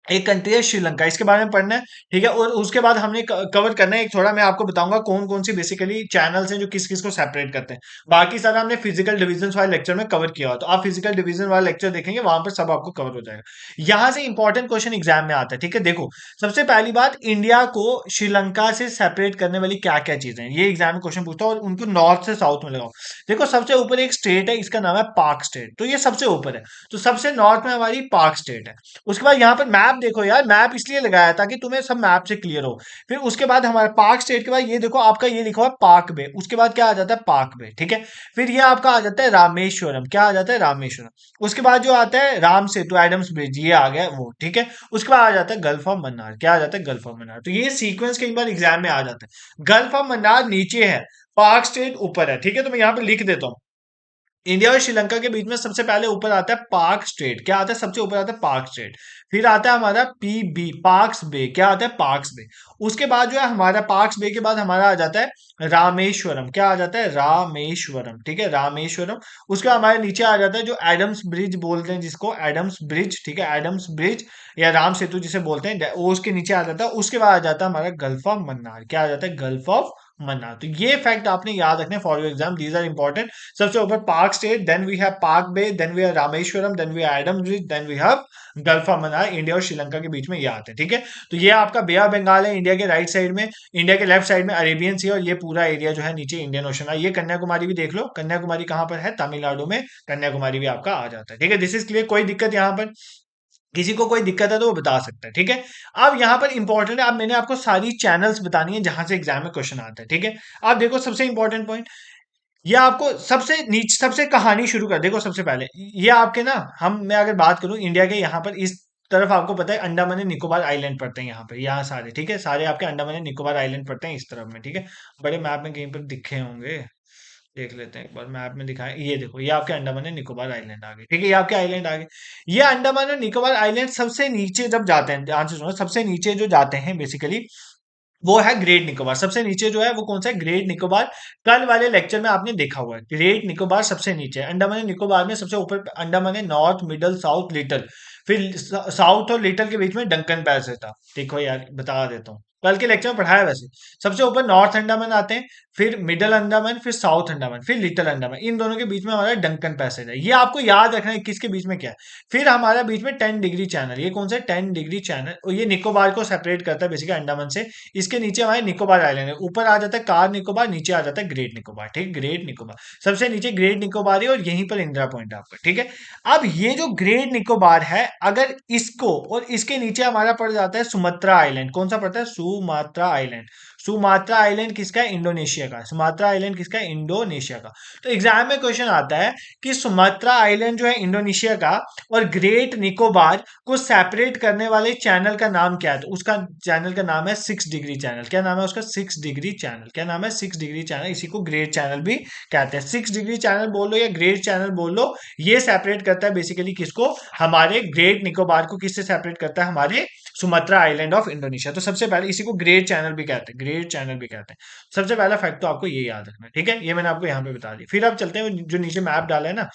एक कंट्री है श्रीलंका, इसके बारे में पढ़ना है, ठीक है। और उसके बाद हमने कवर करना है एक थोड़ा, मैं आपको बताऊंगा कौन कौन सी बेसिकली चैनल्स हैं जो किस किस को सेपरेट करते हैं। बाकी सारा हमने फिजिकल डिविजन वाले लेक्चर में कवर किया हुआ, तो आप फिजिकल डिवीजन वाला लेक्चर देखेंगे, वहां पर सब आपको कवर हो जाएगा। यहां से इंपॉर्टेंट क्वेश्चन एग्जाम में आता है, ठीक है। देखो सबसे पहली बात, इंडिया को श्रीलंका से सेपरेट करने वाली क्या क्या चीजें हैं, ये एग्जाम में क्वेश्चन पूछता है, और उनको नॉर्थ से साउथ में लगाओ। देखो सबसे ऊपर एक स्टेट है, इसका नाम है पाक स्टेट, तो ये सबसे ऊपर है, तो सबसे नॉर्थ में हमारी पाक स्टेट है। उसके बाद यहाँ पर मैप देखो यार, मैप इसलिए लगाया ताकि तुम्हें सब मैप से क्लियर हो। फिर उसके बाद हमारे पाक स्टेट के बाद ये देखो आपका ये लिखा हुआ है पाक बे, उसके बाद क्या आ जाता है पाक बे, ठीक है। फिर ये आपका आ जाता है रामेश्वरम, क्या आ जाता है रामेश्वरम। उसके बाद जो आता है राम सेतु, एडम्स ब्रिज, ये आ गया वो, ठीक है। उसके बाद आ जाता है गल्फ ऑफ मन्नार, क्या आ जाता है गल्फ ऑफ मन्नार। तो ये सीक्वेंस कई बार एग्जाम में आ जाता है। गल्फ ऑफ मन्नार नीचे है, पाक स्टेट ऊपर है, ठीक है। तो मैं यहाँ पे लिख देता हूँ, इंडिया और श्रीलंका के बीच में सबसे पहले ऊपर आता है पाक स्टेट, क्या आता है सबसे ऊपर आता है पाक स्टेट। फिर आता है हमारा पीबी, पाक्स बे, क्या आता है पाक्स बे। उसके बाद जो है हमारा पाक्स बे के बाद हमारा आ जाता है रामेश्वरम, क्या आ जाता है रामेश्वरम, ठीक है रामेश्वरम। उसके बाद हमारे नीचे आ जाता है जो एडम्स ब्रिज बोलते हैं, जिसको एडम्स ब्रिज, ठीक है एडम्स ब्रिज या राम सेतु जिसे बोलते हैं, वो उसके नीचे आ जाता है। उसके बाद आ जाता है हमारा गल्फ ऑफ मन्नार, क्या आ जाता है गल्फ ऑफ मन्नार। तो ये फैक्ट आपने याद रखने for your exam, these are important. सबसे ऊपर Palk Strait, then we have Palk Bay, then we have Rameswaram, then we have Adam Bridge, then we have Gulf of Mannar. India और श्रीलंका के बीच में ये आते हैं, ठीक है। तो ये आपका बे ऑफ बंगाल है इंडिया के राइट साइड में, इंडिया के लेफ्ट साइड में अरेबियन सी, और ये पूरा एरिया जो है नीचे इंडियन ओशन है। ये कन्याकुमारी भी देख लो, कन्याकुमारी कहां पर है, तमिलनाडु में कन्याकुमारी भी आपका आ जाता है, ठीक है। This is clear. कोई दिक्कत यहाँ पर, किसी को कोई दिक्कत है तो वो बता सकता है, ठीक है। अब यहाँ पर इंपॉर्टेंट है, अब मैंने आपको सारी चैनल्स बतानी है जहां से एग्जाम में क्वेश्चन आता है, ठीक है। अब देखो सबसे इंपॉर्टेंट पॉइंट, ये आपको सबसे नीचे सबसे कहानी शुरू कर, देखो सबसे पहले ये आपके ना, हम मैं अगर बात करूं इंडिया के, यहाँ पर इस तरफ आपको पता है अंडमान एंड निकोबार आइलैंड पड़ते हैं यहाँ पे, यहाँ सारे, ठीक है सारे आपके अंडमान एंड निकोबार आइलैंड पड़ते हैं इस तरफ में, ठीक है। बड़े मैप में कहीं पर दिखे होंगे, देख लेते हैं एक बार मैप में दिखाएं। ये देखो ये आपके अंडमान एंड निकोबार आइलैंड आ गए, ठीक है ये आपके आइलैंड आ गए। ये अंडमान एंड निकोबार आइलैंड सबसे नीचे जब जाते हैं, ध्यान से सुनो, सबसे नीचे जो जाते हैं बेसिकली वो है ग्रेट निकोबार। सबसे नीचे जो है वो कौन सा है, ग्रेट निकोबार। कल वाले लेक्चर में आपने देखा हुआ है ग्रेट निकोबार सबसे नीचे है। अंडमान एंड निकोबार में सबसे ऊपर अंडमान है, नॉर्थ मिडल साउथ लिटल, फिर साउथ और लिटल के बीच में डंकन पैस था। देखो यार बता देता हूँ, कल के लेक्चर में पढ़ाया वैसे। सबसे ऊपर नॉर्थ अंडमान आते हैं, फिर मिडल अंडमान, फिर साउथ अंडमान, फिर लिटिल अंडमान, इन दोनों के बीच में हमारा डंकन पैसेज है। ये आपको याद रखना है किसके बीच में क्या है। फिर हमारा बीच में 10 डिग्री चैनल, ये कौन सा है 10 डिग्री चैनल, और ये निकोबार को सेपरेट करता है बेसिकली अंडमान से। इसके नीचे हमारे निकोबार आइलैंड है, ऊपर आ जाता है कार निकोबार, नीचे आ जाता है ग्रेट निकोबार, ठीक ग्रेट निकोबार सबसे नीचे ग्रेट निकोबार है, और यहीं पर इंदिरा पॉइंट है आपका, ठीक है। अब ये जो ग्रेट निकोबार है, अगर इसको और इसके नीचे हमारा पड़ जाता है सुमात्रा आइलैंड, कौन सा पड़ता है सुमात्रा आइलैंड। सुमात्रा आइलैंड किसका है, इंडोनेशिया का। सुमात्रा आइलैंड किसका है, इंडोनेशिया का। तो एग्जाम में क्वेश्चन आता है कि सुमात्रा आइलैंड जो है इंडोनेशिया का, और ग्रेट निकोबार को सेपरेट करने वाले चैनल का नाम क्या है, तो उसका चैनल का नाम है 6 डिग्री चैनल। क्या नाम है उसका, 6 डिग्री चैनल। क्या नाम है, 6 डिग्री चैनल। इसी को ग्रेट चैनल भी कहते हैं। 6 डिग्री चैनल बोल लो या ग्रेट चैनल बोल लो, ये सेपरेट करता है बेसिकली किसको, हमारे ग्रेट निकोबार को किससे सेपरेट करता है, हमारे सुमात्रा आइलैंड ऑफ इंडोनेशिया। तो सबसे पहले इसी को ग्रेट चैनल भी कहते हैं, ग्रेट चैनल भी कहते हैं। सबसे पहला फैक्ट तो आपको ये याद रखना है, ठीक है। ये मैंने आपको यहाँ पे बता दिया। फिर आप चलते हैं, जो नीचे मैप डाला है ना,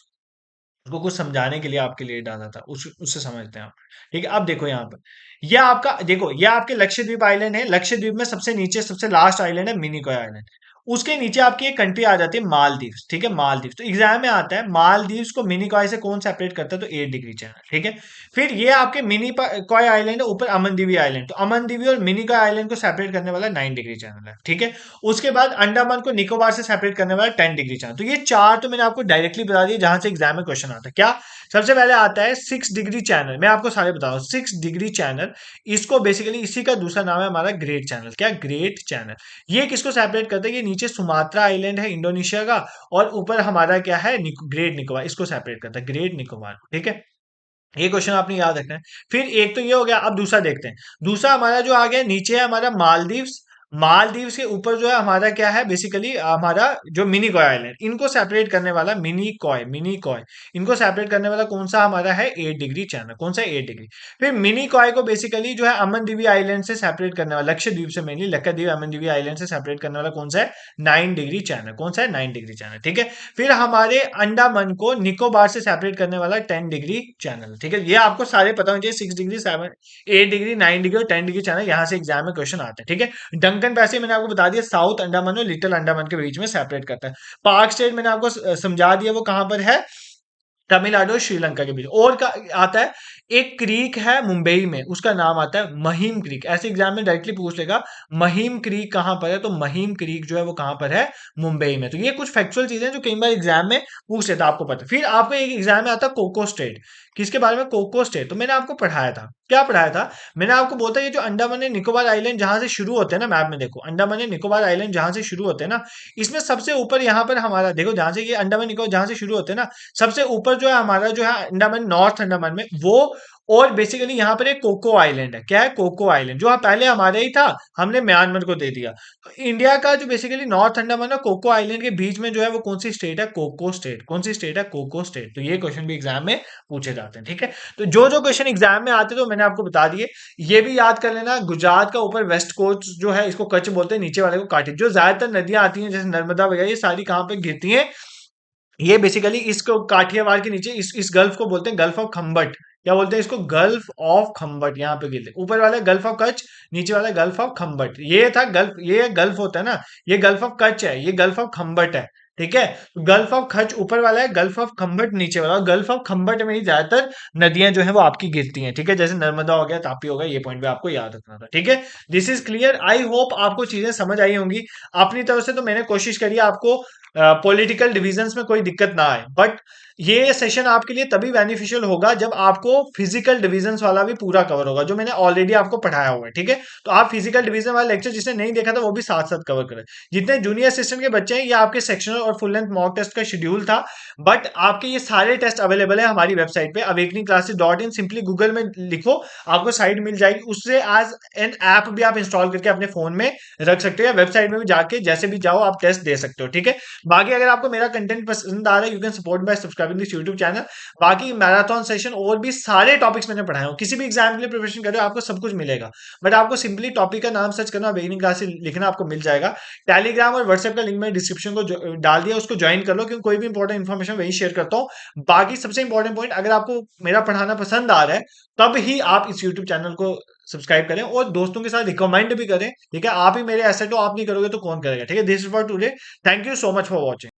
उसको कुछ समझाने के लिए आपके लिए डाला था, उससे समझते हैं आप, ठीक है। अब देखो यहाँ पर, ये आपका देखो, ये आपके लक्षद्वीप आइलैंड है। लक्षद्वीप में सबसे नीचे सबसे लास्ट आइलैंड है मिनिकॉय आइलैंड। उसके नीचे आपकी एक कंट्री आ जाती है मालदीव, ठीक है मालदीव। तो एग्जाम में आता है मालदीव को मिनिकॉय से कौन सेपरेट करता है, तो 8 डिग्री चैनल, ठीक है। फिर ये आपके मिनी कॉय आइलैंड है, ऊपर अमनदीवी आइलैंड। तो अमनदीवी और मिनिकॉय आइलैंड को सेपरेट करने वाला 9 डिग्री चैनल है, ठीक है। उसके बाद अंडमान को निकोबार से सेपरेट करने वाला 10 डिग्री चैनल। तो ये चार तो मैंने आपको डायरेक्टली बता दिया जहां से एग्जाम में क्वेश्चन आता है। क्या सबसे पहले आता है 6 डिग्री चैनल, मैं आपको सारे बता रहा हूँ। 6 डिग्री चैनल, इसको बेसिकली इसी का दूसरा नाम है हमारा ग्रेट चैनल। क्या ग्रेट चैनल, ये किसको सेपरेट करता है, ये नीचे सुमात्रा आइलैंड है इंडोनेशिया का, और ऊपर हमारा क्या है, ग्रेट निकोबार, इसको सेपरेट करता है ग्रेट निकोबार, ठीक है। ये क्वेश्चन आपने याद रखना है। फिर एक तो ये हो गया, अब दूसरा देखते हैं। दूसरा हमारा जो आ गया, नीचे है हमारा मालदीव्स। मालदीव्स के ऊपर जो है हमारा क्या है, बेसिकली हमारा जो मिनी कॉय आइलैंड, इनको सेपरेट करने वाला मिनी कॉय इनको सेपरेट करने वाला कौन सा हमारा है, 8 डिग्री चैनल। कौन सा, 8 डिग्री। फिर मिनी कॉय को बेसिकली जो है अमन दीवी आइलैंड से सेपरेट करने वाला, लक्षद्वीप से मेनली लक्षद्वीप अमन दीवी आइलैंड से सेपरेट करने वाला कौन सा है, 9 डिग्री चैनल। कौन सा है, 9 डिग्री चैनल, ठीक है। फिर हमारे अंडमान को निकोबार से सेपरेट करने वाला 10 डिग्री चैनल, ठीक है। ये आपको सारे पता होंगे, 6 डिग्री, 8 डिग्री, 9 डिग्री और 10 डिग्री चैनल, यहाँ से एग्जाम में क्वेश्चन आते हैं, ठीक है। डंकन पैसे मैंने आपको बता दिया, साउथ अंडमान और लिटिल अंडमान के बीच में सेपरेट करता है। पार्क स्टेट मैंने आपको समझा दिया, वो कहां पर है, तमिलनाडु और श्रीलंका के बीच। और का आता है, एक क्रीक है मुंबई में, उसका नाम आता है महिम क्रीक। ऐसे एग्जाम में डायरेक्टली पूछ लेगा महिम क्रीक कहां पर है, तो महिम क्रीक जो है वो कहां पर है, मुंबई में। तो ये कुछ फैक्चुअल चीजें जो कई बार एग्जाम में पूछ लेता, आपको पता। फिर आपको एक एग्जाम में आता है कोको स्टेट। किसके बारे में, कोको स्टेट। तो मैंने आपको पढ़ाया था, क्या पढ़ाया था, मैंने आपको बोलता ये जो अंडमान एंड निकोबार आइलैंड जहां से शुरू होते हैं ना, मैप में देखो अंडमान एंड निकोबार आइलैंड जहां से शुरू होते हैं ना, इसमें सबसे ऊपर यहाँ पर हमारा देखो, जहां से ये अंडमान निकोबार जहां से शुरू होते हैं ना, सबसे ऊपर जो है हमारा जो है अंडमान, नॉर्थ अंडमान में वो। और बेसिकली यहाँ पर एक कोको आइलैंड है, क्या है, कोको आइलैंड, जो पहले हमारे ही था, हमने म्यांमार को दे दिया। तो इंडिया का जो बेसिकली नॉर्थ अंडमान और कोको आइलैंड के बीच में जो है वो कौन सी स्टेट है, कोको स्टेट। कौन सी स्टेट है, कोको स्टेट। तो ये क्वेश्चन भी एग्जाम में पूछे जाते हैं, ठीक है। तो जो जो क्वेश्चन एग्जाम में आते हैं तो मैंने आपको बता दिए। ये भी याद कर लेना, गुजरात का ऊपर वेस्ट कोस्ट जो है इसको कच्छ बोलते हैं, नीचे वाले को काठी। जो ज्यादातर नदियां आती हैं जैसे नर्मदा वगैरह, ये सारी कहां पे गिरती हैं, ये बेसिकली इसको काठियावाड़ के नीचे इस गल्फ को बोलते हैं गल्फ ऑफ खम्बट। क्या बोलते हैं इसको, गल्फ ऑफ खम्बट। यहाँ पे गिरते ऊपर वाला गल्फ ऑफ कच्छ, नीचे वाला गल्फ ऑफ खम्बट। ये था गल्फ, ये गल्फ होता है ना, ये गल्फ ऑफ कच्छ है, ये गल्फ ऑफ खम्बट है, ठीक है। गल्फ ऑफ कच्छ ऊपर वाला है, गल्फ ऑफ खम्बट नीचे वाला। और गल्फ ऑफ खम्बट में ही ज्यादातर नदियां जो है वो आपकी गिरती हैं, ठीक है। जैसे नर्मदा हो गया, तापी हो गया, ये पॉइंट भी आपको याद रखना था, ठीक है। This is clear. I hope आपको चीजें समझ आई होंगी। अपनी तरफ से तो मैंने कोशिश करी आपको पॉलिटिकल डिविजन्स में कोई दिक्कत ना आए, बट ये सेशन आपके लिए तभी बेनिफिशियल होगा जब आपको फिजिकल डिविजन्स वाला भी पूरा कवर होगा, जो मैंने ऑलरेडी आपको पढ़ाया हुआ है, ठीक है। तो आप फिजिकल डिवीजन वाला लेक्चर जिसने नहीं देखा था वो भी साथ साथ कवर करें। जितने जूनियर असिस्टेंट के बच्चे हैं, ये आपके सेक्शनल और फुल लेंथ मॉक टेस्ट का शेड्यूल था, बट आपके ये सारे टेस्ट अवेलेबल है हमारी वेबसाइट पे awakeningclasses.in। सिंपली गूगल में लिखो, आपको साइट मिल जाएगी, उससे एज एन ऐप भी आप इंस्टॉल करके अपने फोन में रख सकते हो, या वेबसाइट में भी जाके जैसे भी जाओ आप टेस्ट दे सकते हो, ठीक है। बाकी अगर आपको मेरा कंटेंट पसंद आ रहा है, you can support bye subscribing this YouTube channel. बाकी मैराथन सेशन और भी सारे टॉपिक्स मैंने पढ़ाए हो, किसी भी एग्जाम के लिए प्रिपरेशन कर रहे हो आपको सब कुछ मिलेगा, बट आपको सिंपली टॉपिक का नाम सर्च करना, अवेकनिंग क्लासेस लिखना, आपको मिल जाएगा। टेलीग्राम और व्हाट्सएप का लिंक मैंने डिस्क्रिप्शन को डाल दिया, उसको ज्वाइन कर लो, क्योंकि कोई भी इंपॉर्टेंट इन्फॉर्मेशन वही शेयर करता हूँ। बाकी सबसे इंपॉर्टेंट पॉइंट, अगर आपको मेरा पढ़ाना पसंद आ रहा है तब ही आप इस यूट्यूब चैनल को सब्सक्राइब करें और दोस्तों के साथ रिकमेंड भी करें, ठीक है। आप ही मेरे एसेट हो, आप नहीं करोगे तो कौन करेगा, ठीक है। This is for today, thank you so much for watching.